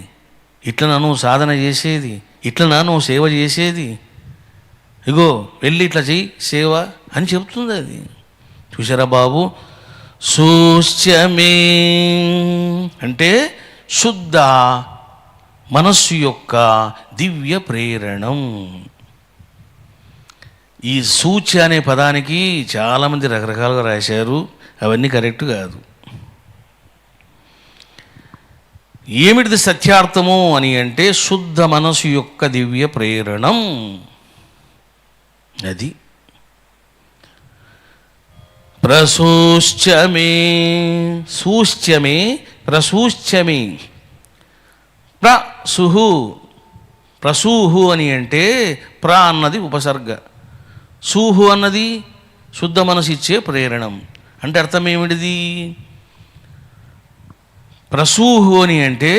ఇట్లా నాను సాధన చేసేది, ఇట్లా నాను సేవ చేసేది, ఇగో వెళ్ళి ఇట్లా చెయ్యి సేవ అని చెప్తుంది అది. చూసారా బాబు? సూచ్యమే అంటే శుద్ధ మనస్సు యొక్క దివ్య ప్రేరణం. ఈ సూచ్య అనే పదానికి చాలామంది రకరకాలుగా రాశారు, అవన్నీ కరెక్ట్ కాదు. ఏమిటిది సత్యార్థము అని అంటే, శుద్ధ మనసు యొక్క దివ్య ప్రేరణం. అది ప్రసూచ్యమే, సూచ్యమే, ప్రసూచ్యమే, ప్రసుహు, ప్రసూహు అని అంటే ప్ర అన్నది ఉపసర్గ, సూహు అన్నది శుద్ధ మనసు ఇచ్చే ప్రేరణం. అంటే అర్థం ఏమిటిది? ప్రసూహు అని అంటే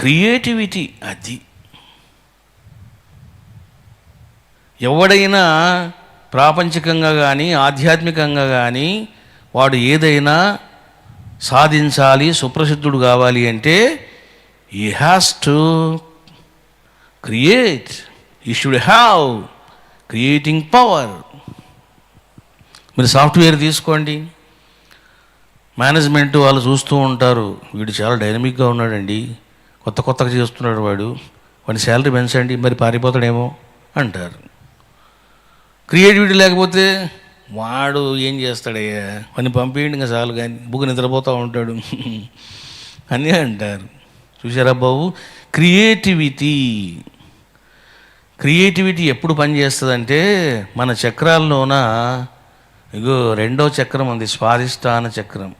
క్రియేటివిటీ. అది ఎవడైనా ప్రాపంచికంగా కానీ ఆధ్యాత్మికంగా కానీ వాడు ఏదైనా సాధించాలి, సుప్రసిద్ధుడు కావాలి అంటే he has to create, he should have creating power. మీరు సాఫ్ట్వేర్ తీసుకోండి, మేనేజ్మెంట్ వాళ్ళు చూస్తూ ఉంటారు, వీడు చాలా డైనమిక్గా ఉన్నాడండి, కొత్తగా చేస్తున్నాడు, వాడి శాలరీ పెంచండి, మరి పారిపోతాడేమో అంటారు. క్రియేటివిటీ లేకపోతే వాడు ఏం చేస్తాడయ్యా, వాడిని పంపేయండి ఇంకా చాలు, కానీ బుక్ నిద్రపోతూ ఉంటాడు అని అంటారు. చూసారా బాబు? క్రియేటివిటీ ఎప్పుడు పనిచేస్తుందంటే, మన చక్రాల్లోన ఇగో 2వ చక్రం ఉంది, స్వాధిష్టాన చక్రం.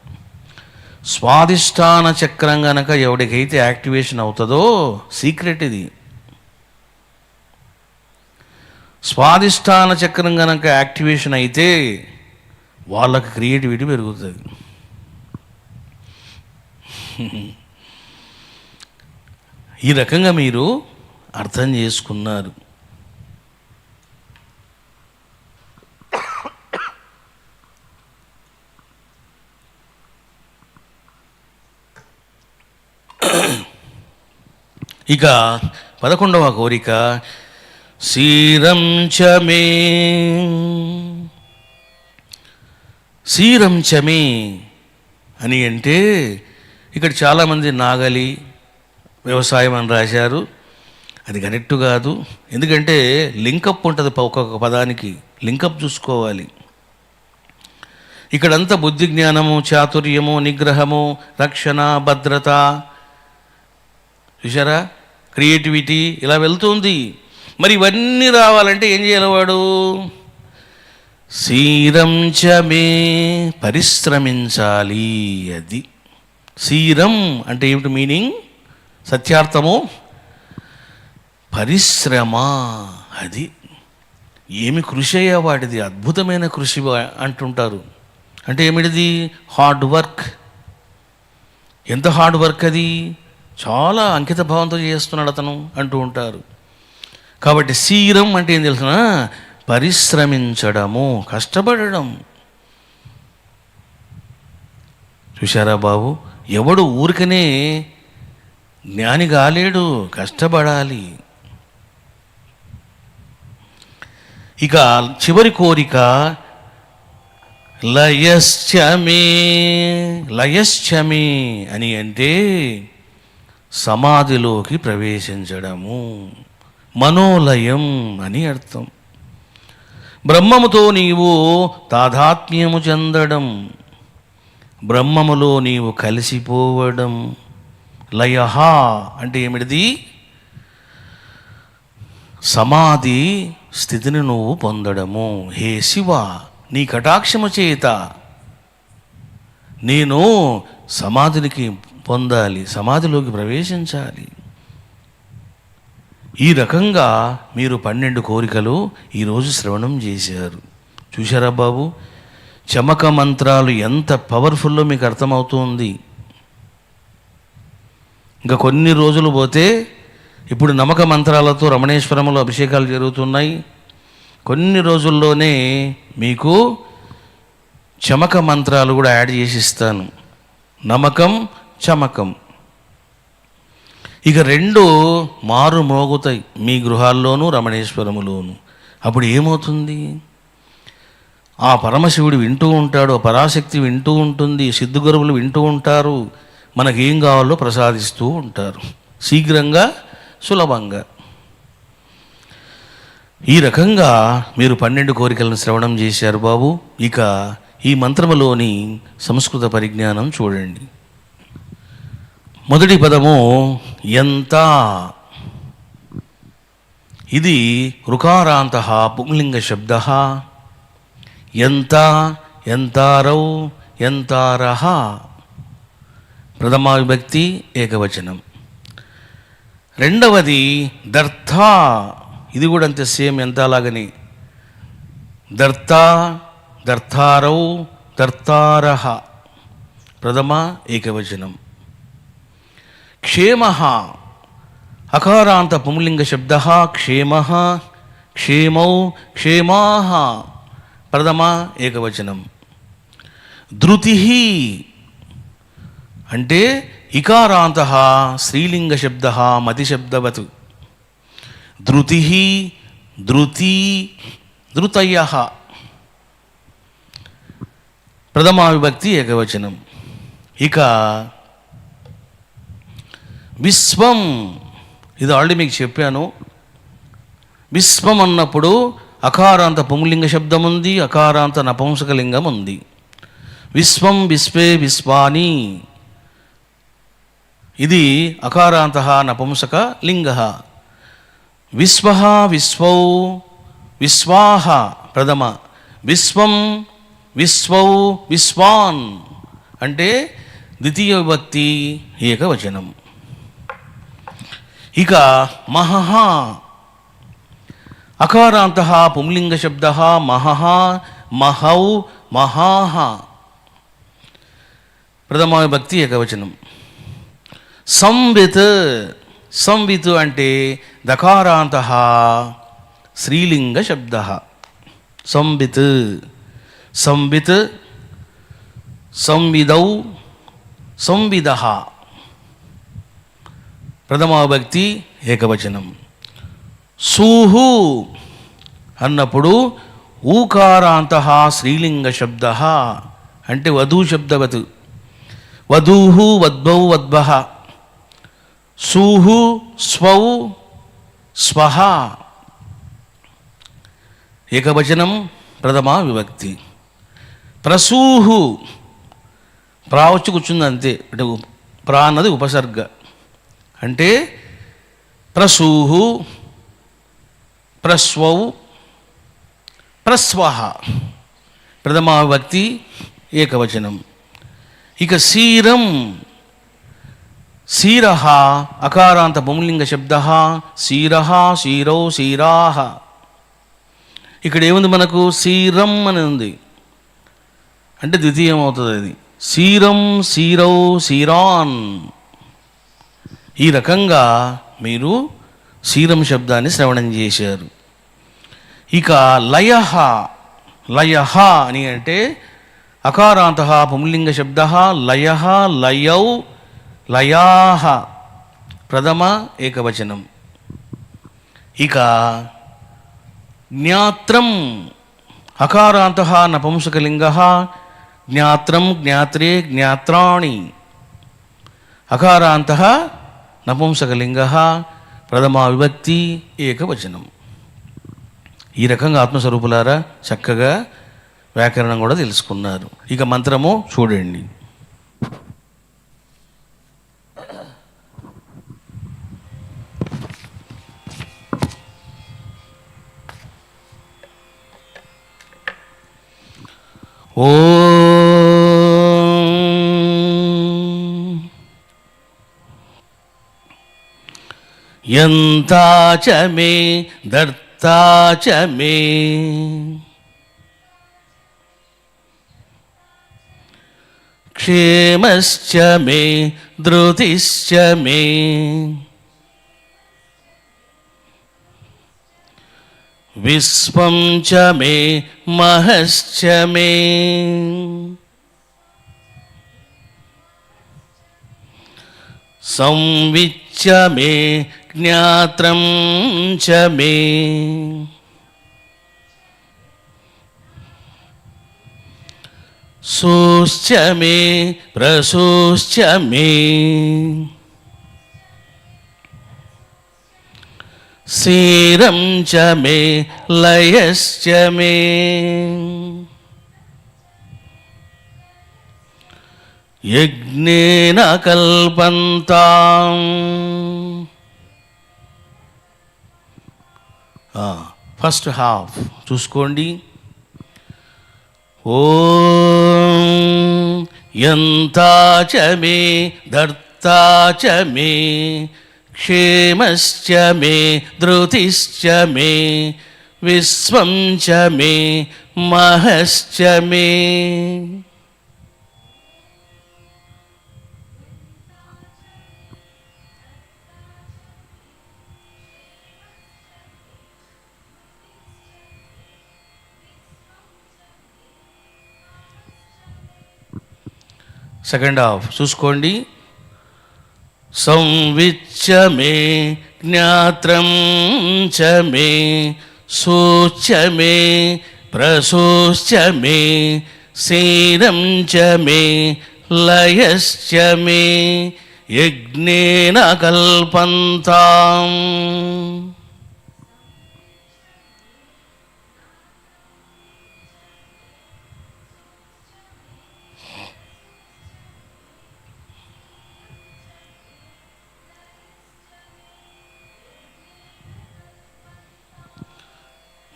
స్వాధిష్టాన చక్రం కనుక ఎవడికైతే యాక్టివేషన్ అవుతుందో, సీక్రెట్ ఇది, స్వాధిష్టాన చక్రం కనుక యాక్టివేషన్ అయితే వాళ్ళకి క్రియేటివిటీ పెరుగుతుంది. ఈ రకంగా మీరు అర్థం చేసుకున్నారు. ఇక 11వ కోరిక, శ్రీరంచమే. శ్రీరంచమే అని అంటే ఇక్కడ చాలామంది నాగలి వ్యవసాయం అని రాశారు. అది కరెక్ట్ కాదు. ఎందుకంటే లింకప్ ఉంటుంది, ఒక్కొక్క పదానికి లింకప్ చూసుకోవాలి. ఇక్కడంతా బుద్ధి జ్ఞానము, చాతుర్యము, నిగ్రహము, రక్షణ, భద్రత, చూసారా, క్రియేటివిటీ ఇలా వెళ్తుంది. మరి ఇవన్నీ రావాలంటే ఏం చేయాలి వాడు? శ్రీరంచమే, పరిశ్రమించాలి. అది శ్రీరం అంటే ఏమిటి మీనింగ్? సత్యార్థము పరిశ్రమ. అది ఏమి కృషి అయ్యా వాడిది, అద్భుతమైన కృషి అంటుంటారు. అంటే ఏమిటిది? Hard work. ఎంత హార్డ్ వర్క్ అది, చాలా అంకిత భావంతో చేస్తున్నాడు అతను అంటూ ఉంటారు. కాబట్టి శ్రీరం అంటే ఏం తెలుసునా? పరిశ్రమించడము, కష్టపడడం. చూశారా బాబు, ఎవడు ఊరికనే జ్ఞాని కాలేడు, కష్టపడాలి. ఇక చివరి కోరిక లయశ్చమే. లయశ్చమే అని అంటే సమాధిలోకి ప్రవేశించడము, మనోలయం అని అర్థం. బ్రహ్మముతో నీవు తాదాత్మ్యము చెందడం, బ్రహ్మములో నీవు కలిసిపోవడం. లయః అంటే ఏమిటిది? సమాధి స్థితిని నువ్వు పొందడము. హే శివ, నీ కటాక్షము చేత నేను సమాధికి పొందాలి, సమాధిలోకి ప్రవేశించాలి. ఈ రకంగా మీరు 12 కోరికలు ఈరోజు శ్రవణం చేశారు. చూశారా బాబు, చమక మంత్రాలు ఎంత పవర్ఫుల్లో మీకు అర్థమవుతుంది. ఇంకా కొన్ని రోజులు పోతే, ఇప్పుడు నమక మంత్రాలతో రమణేశ్వరంలో అభిషేకాలు జరుగుతున్నాయి. కొన్ని రోజుల్లోనే మీకు చమక మంత్రాలు కూడా యాడ్ చేసి ఇస్తాను. నమకం, చమకం. ఇక 2 మారు మోగుతాయి మీ గృహాల్లోనూ రమణేశ్వరములోను. అప్పుడు ఏమవుతుంది? ఆ పరమశివుడు వింటూ ఉంటాడు, ఆ పరాశక్తి వింటూ ఉంటుంది, సిద్ధుగురువులు వింటూ ఉంటారు, మనకేం కావాలో ప్రసాదిస్తూ ఉంటారు, శీఘ్రంగా, సులభంగా. ఈ రకంగా మీరు 12 కోరికలను శ్రవణం చేశారు బాబు. ఇక ఈ మంత్రములోని సంస్కృత పరిజ్ఞానం చూడండి. మొదటి పదము ఎంత. ఇది ఋకారాంత పుంలింగ శబ్ద. ఎంత, ఎంతారౌ, ఎంతారః ప్రథమా విభక్తి ఏకవచనం. రెండవది దర్థ. ఇది కూడా అంతే, సేమ్ ఎంత లాగని. దర్త, దర్థారౌ, దర్తారః ప్రథమ ఏకవచనం. క్షేమ. అకారాంత పుంలింగ శబ్ద. క్షేమ, క్షేమౌ, క్షేమాః ప్రథమ ఏకవచనం. ధృతి అంటే ఇకారాంత స్త్రీలింగ శబ్ద మతిశబ్దవత్. ధృతి, ధృతి, ధృతయః ప్రథమా విభక్తి ఏకవచనం. ఇక విశ్వం, ఇది ఆల్రెడీ మీకు చెప్పాను. విశ్వం అన్నప్పుడు అకారాంత పుంలింగ శబ్దం ఉంది, అకారాంత నపుంసకలింగం ఉంది. విశ్వం, విశ్వే, విశ్వాని. ఇది అకారాంత నపుంసక లింగ. విశ్వ, విశ్వౌ, విశ్వాహ ప్రథమ. విశ్వం, విశ్వౌ, విశ్వాన్ అంటే ద్వితీయ విభక్తి ఏకవచనం. ఇక మహః. అకారాంత పుంలింగ శబ్ద మహః, మహౌ, మహాః ప్రథమా విభక్తి ఏకవచనం. సంవిత్. సంవిత్ అంటే దకారాంత స్త్రీలింగ శబ్ద. సంవిత్, సంవిత్, సంవిదౌ, సంవిదః ప్రథమా విభక్తి ఏకవచనం. సూహు అన్నప్పుడు ఊకారాంత స్త్రీలింగ శబ్ద అంటే వధూ శబ్దవత్. వధూహు, వద్భౌ, వద్భః. సూహు, స్వౌ, స్వః ఏకవచనం ప్రథమా విభక్తి. ప్రసూహు, ప్రా వచ్చి కూర్చుంది అంతే, అంటే ప్రా అన్నది ఉపసర్గ. అంటే ప్రసూహు, ప్రస్వౌ, ప్రస్వః ప్రథమా విభక్తి ఏకవచనం. ఇక శీరం. శీరః అకారాంత పుంలింగ శబ్ద. శీరః, శీరౌ, శీరాః. ఇక్కడ ఏముంది మనకు? శీరం అని ఉంది, అంటే ద్వితీయం అవుతుంది అది. శీరం, శీరౌ, శీరాన్. ఈ రకంగా మీరు శీరం శబ్దాన్ని శ్రవణం చేశారు. ఇక లయః, లయః అని అంటే అకారాంతః పుంలింగ శబ్ద, లయః లయౌ లయాః ప్రథమ ఏకవచనం. ఇక జ్ఞాత్రం అకారాంతః నపుంసకలింగ, జ్ఞాత్రం జ్ఞాత్రే జ్ఞాత్రాణి అకారాంతః నపుంసకలింగ ప్రథమా విభక్తి ఏకవచనం. ఈ రకంగా ఆత్మస్వరూపులారా చక్కగా వ్యాకరణం కూడా తెలుసుకున్నారు. ఇక మంత్రము చూడండి. యంతా చ మే దర్తా చ మే క్షేమశ్చ మే ధృతిశ్చ మే విశ్వం చ మే మహశ్చ మే సంవిచ్చ మే జ్ఞాత్రం చ మే సూశ్చ మే ప్రసూశ్చ మే శీరం చ మే లయశ్చ మే యజ్ఞేన కల్పంతాం. ఫస్ట్ హాఫ్ చూసుకోండి. ఓం యంతా చ మే దర్తా చ మే క్షేమశ్చ మే ధృతిశ్చ మే విశ్వం చ మే మహశ్చ మే. సెకండ్ హాఫ్ చూసుకోండి. సంవిచ్చ మే జ్ఞాత్రం చ మే సూచ్చ మే ప్రసూశ్చ మే శీరం చ మే లయశ్చ మే యజ్ఞేన కల్పంతాం.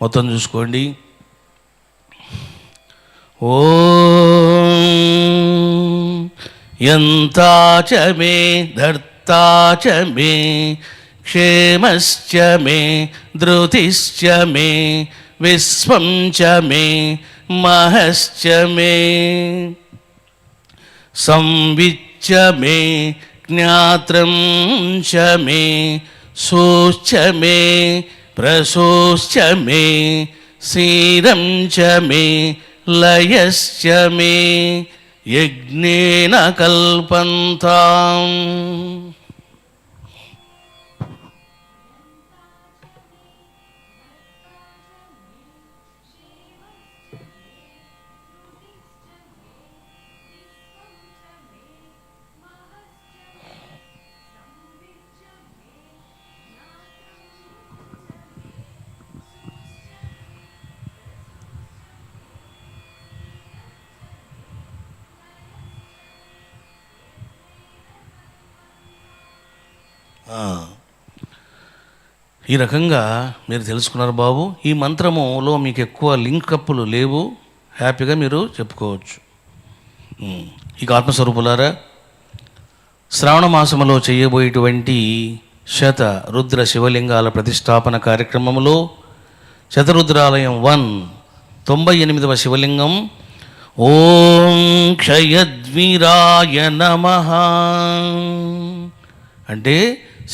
మొత్తం చూసుకోండి. ఓం యంతా చ మే దర్తా చ మే క్షేమశ్చ మే ధృతిశ్చ మే విశ్వం చ మే మహశ్చ మే సంవిచ్చ మే జ్ఞాత్రం చ మే సూశ్చ మే ప్రసూశ్చ మే శీరం చ మే లయశ్చ మే యజ్ఞేన కల్పంతాం. ఈ రకంగా మీరు తెలుసుకున్నారు బాబు. ఈ మంత్రములో మీకు ఎక్కువ లింకప్పులు లేవు, హ్యాపీగా మీరు చెప్పుకోవచ్చు. ఇక ఆత్మస్వరూపులారా, శ్రావణ మాసములో చేయబోయేటువంటి శత రుద్ర శివలింగాల ప్రతిష్టాపన కార్యక్రమంలో శతరుద్రాలయం 1 98వ శివలింగం ఓం క్షయద్వీరాయ నమః అంటే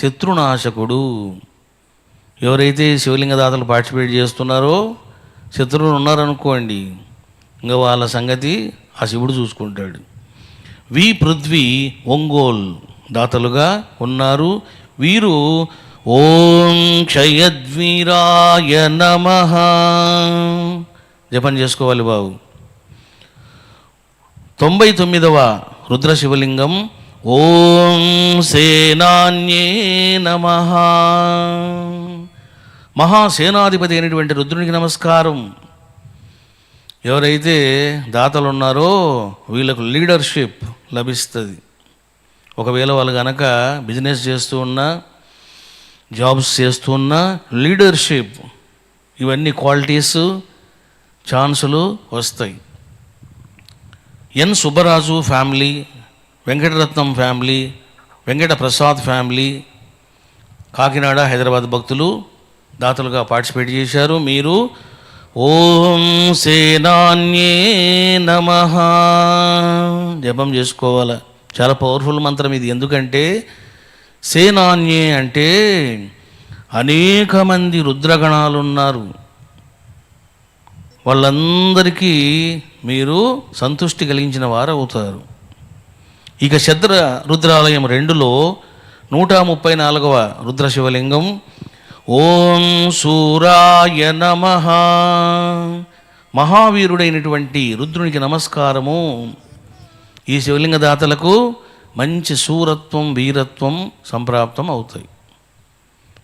శత్రునాశకుడు. ఎవరైతే శివలింగ దాతలు పార్టిసిపేట్ చేస్తున్నారో శత్రువులు ఉన్నారనుకోండి, ఇంకా వాళ్ళ సంగతి ఆ శివుడు చూసుకుంటాడు. వి పృథ్వీ ఒంగోల్ దాతలుగా ఉన్నారు. వీరు ఓం క్షయద్వీరాయ నమః జపం చేసుకోవాలి బాబు. 99వ రుద్ర శివలింగం ఓం సేనాన్యే నమః. మహాసేనాధిపతి అయినటువంటి రుద్రునికి నమస్కారం. ఎవరైతే దాతలు ఉన్నారో వీళ్ళకు లీడర్షిప్ లభిస్తుంది. ఒకవేళ వాళ్ళు కనుక బిజినెస్ చేస్తూ ఉన్నా, జాబ్స్ చేస్తూ ఉన్నా, లీడర్షిప్ ఇవన్నీ క్వాలిటీస్ ఛాన్సులు వస్తాయి. N Subbaraju family, Venkataratnam family, Venkata Prasad family, Kakinada Hyderabad భక్తులు దాతలుగా పార్టిసిపేట్ చేశారు. మీరు ఓం సేనాన్యే నమః జపం చేసుకోవాలి. చాలా పవర్ఫుల్ మంత్రం ఇది. ఎందుకంటే సేనాన్యే అంటే అనేక మంది రుద్రగణాలు ఉన్నారు. వాళ్ళందరికీ మీరు సంతృష్టి కలిగించిన వారు అవుతారు. ఇక శద్ర రుద్రాలయం 2లో 134వ రుద్ర శివలింగం ఓం సూరాయ నమః. మహావీరుడైనటువంటి రుద్రునికి నమస్కారము. ఈ శివలింగ దాతలకు మంచి శూరత్వం, వీరత్వం సంప్రాప్తం అవుతాయి.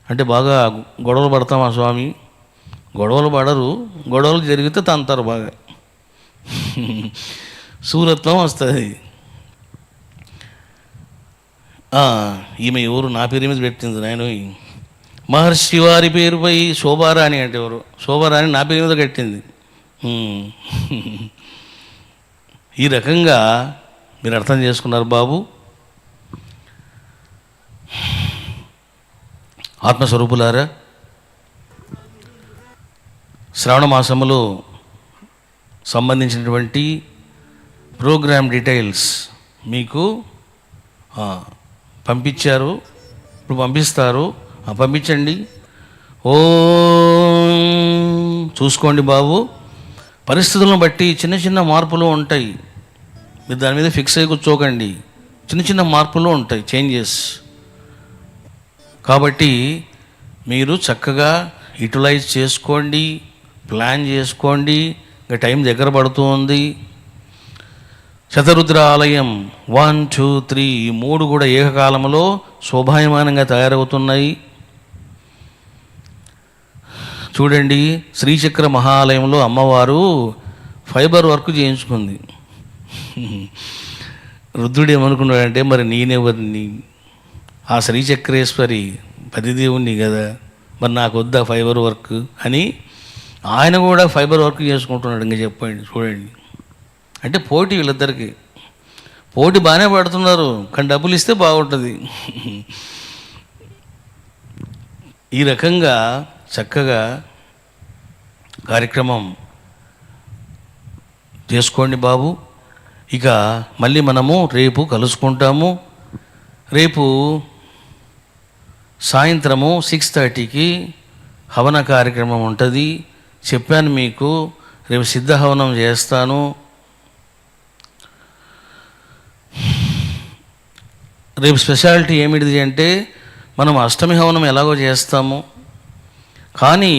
అంటే బాగా గొడవలు పడతామా స్వామి? గొడవలు పడరు, గొడవలు జరిగితే తంతారు బాగా. శూరత్వం వస్తుంది. ఈమె ఎవరు? నా పేరు మీద పెట్టింది నేను. మహర్షి వారి పేరుపై శోభారాణి అంటే ఎవరు? శోభారాణి నా పేరు మీద కట్టింది. ఈ రకంగా మీరు అర్థం చేసుకున్నారు బాబు. ఆత్మస్వరూపులారా, శ్రావణ మాసములో సంబంధించినటువంటి ప్రోగ్రామ్ డీటెయిల్స్ మీకు పంపించారు. ఇప్పుడు పంపిస్తారు, పంపించండి. చూసుకోండి బాబు. పరిస్థితులను బట్టి చిన్న చిన్న మార్పులు ఉంటాయి. మీరు దాని మీద ఫిక్స్ అయ్యి కూర్చోకండి. చిన్న చిన్న మార్పులు ఉంటాయి, చేంజెస్. కాబట్టి మీరు చక్కగా యూటిలైజ్ చేసుకోండి, ప్లాన్ చేసుకోండి. ఇంకా టైం దగ్గర పడుతూ ఉంది. శతరుద్ర ఆలయం 1, 2, 3 ఈ 3 కూడా ఏకకాలంలో శోభాయమానంగా తయారవుతున్నాయి. చూడండి, శ్రీచక్ర మహాలయంలో అమ్మవారు ఫైబర్ వర్క్ చేయించుకుంది. రుద్రుడు ఏమనుకున్నాడంటే, మరి నేనెవరిని? ఆ శ్రీచక్రేశ్వరి పతిదేవుణ్ణి కదా, మరి నాకు వద్దా ఫైబర్ వర్క్ అని ఆయన కూడా ఫైబర్ వర్క్ చేసుకుంటున్నాడు. ఇంకా చెప్పండి, చూడండి. అంటే పోటీ, వీళ్ళిద్దరికి పోటీ. బాగానే పడుతున్నారు, కానీ డబ్బులు ఇస్తే బాగుంటుంది. ఈ రకంగా చక్కగా కార్యక్రమం చేసుకోండి బాబు. ఇక మళ్ళీ మనము రేపు కలుసుకుంటాము. రేపు సాయంత్రము 6:30కి హవన కార్యక్రమం ఉంటుంది. చెప్పాను మీకు, రేపు సిద్ధ హవనం చేస్తాను. రేపు స్పెషాలిటీ ఏమిటిది అంటే, మనం అష్టమి హవనం ఎలాగో చేస్తాము, కానీ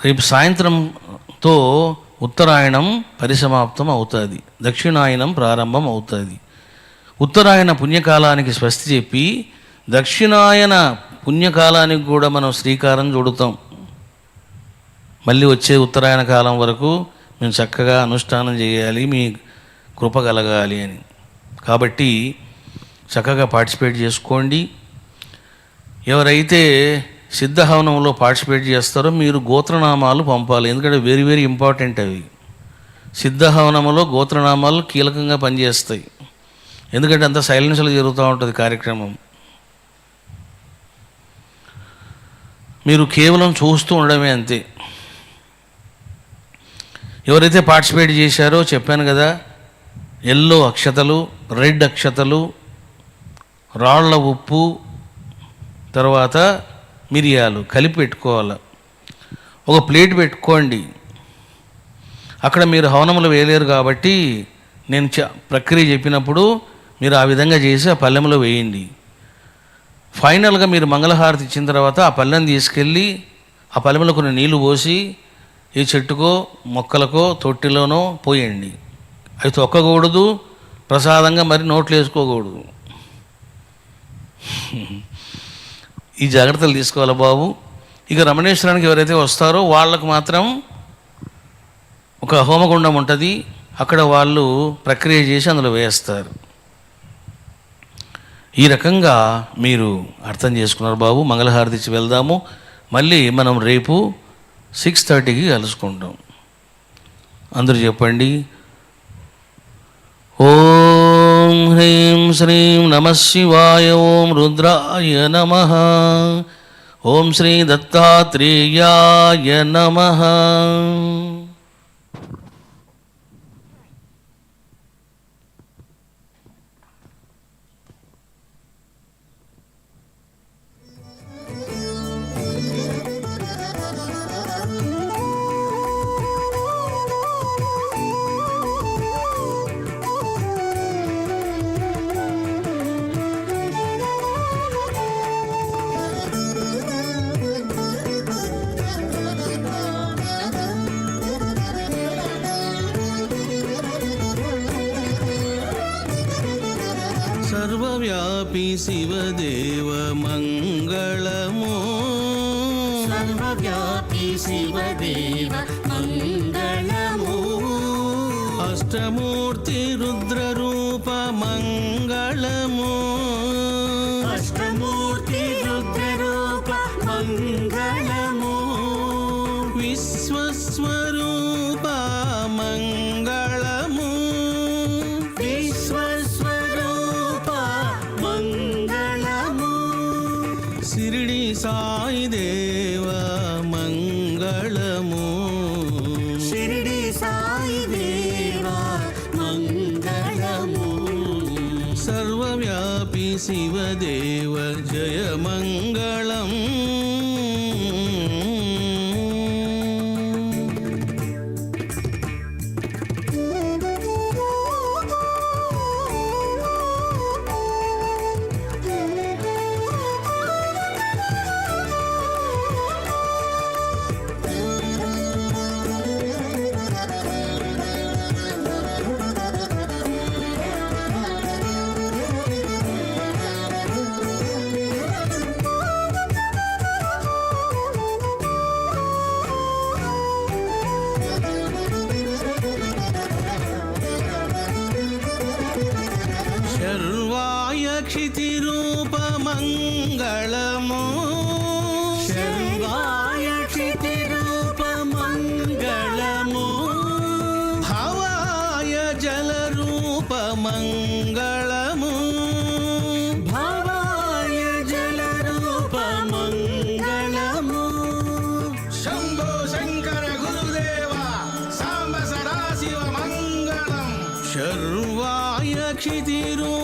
రేపు సాయంత్రంతో ఉత్తరాయణం పరిసమాప్తం అవుతుంది, దక్షిణాయనం ప్రారంభం అవుతుంది. ఉత్తరాయణ పుణ్యకాలానికి స్వస్తి చెప్పి దక్షిణాయన పుణ్యకాలానికి కూడా మనం శ్రీకారం చుడుతాం. మళ్ళీ వచ్చే ఉత్తరాయణ కాలం వరకు మేము చక్కగా అనుష్ఠానం చేయాలి, మీ కృప కలగాలి అని. కాబట్టి చక్కగా పార్టిసిపేట్ చేసుకోండి. ఎవరైతే సిద్ధహవనంలో పార్టిసిపేట్ చేస్తారో మీరు గోత్రనామాలు పంపాలి. ఎందుకంటే వెరీ వెరీ ఇంపార్టెంట్ అవి. సిద్ధహవనంలో గోత్రనామాలు కీలకంగా పనిచేస్తాయి. ఎందుకంటే అంత సైలెన్స్లో జరుగుతూ ఉంటుంది కార్యక్రమం. మీరు కేవలం చూస్తూ ఉండడమే అంతే. ఎవరైతే పార్టిసిపేట్ చేశారో చెప్పాను కదా, ఎల్లో అక్షతలు, రెడ్ అక్షతలు, రాళ్ల ఉప్పు, తర్వాత మిరియాలు కలిపి పెట్టుకోవాలి. ఒక ప్లేట్ పెట్టుకోండి. అక్కడ మీరు హవనములు వేయలేరు కాబట్టి నేను ప్రక్రియ చెప్పినప్పుడు మీరు ఆ విధంగా చేసి ఆ పళ్ళెంలో వేయండి. ఫైనల్గా మీరు మంగళహారతి ఇచ్చిన తర్వాత ఆ పళ్ళెం తీసుకెళ్ళి ఆ పళ్ళెంలో కొన్ని నీళ్లు పోసి ఈ చెట్టుకో మొక్కలకో తొట్టిలోనో పోయండి. అవి తొక్కకూడదు, ప్రసాదంగా మరి నోట్లు వేసుకోకూడదు. ఈ జాగ్రత్తలు తీసుకోవాలి బాబు. ఇక రమణేశ్వరానికి ఎవరైతే వస్తారో వాళ్ళకు మాత్రం ఒక హోమగుండం ఉంటుంది, అక్కడ వాళ్ళు ప్రక్రియ చేసి అందులో వేస్తారు. ఈ రకంగా మీరు అర్థం చేసుకున్నారు బాబు. మంగళహారతి ఇచ్చి వెళ్దాము. మళ్ళీ మనం రేపు 6:30కి కలుసుకుంటాం. అందరూ చెప్పండి. ఓం హ్రీం శ్రీం నమః శివాయ. ఓం రుద్రాయ నమః. ఓం శ్రీ దత్తాత్రేయాయ నమః. సర్వవ్యాపి శివదేవ మంగళమో. సర్వవ్యాపి శివదేవ మంగళమో. అష్టమూర్తి రుద్రరూప మంగళమో. అష్టమూర్తి రుద్రరూప మంగళమో. విశ్వస్వరూప మంగళమో. షిరిడి సాయి దేవ మంగళము. షిరిడి సాయి దేవ మంగళము. సర్వవ్యాపి శివదేవ జయ మంగళం. శర్వాయక్షితిరూప మంగళమో. శర్వాయక్షితిరూప మంగళమో. భవాయ జలరూప మంగళము. భవాయ జలరూప మంగళము. శంభో శంకర గురుదేవ సాంబ సదాశివ మంగళం. శర్వాయక్షితిరూప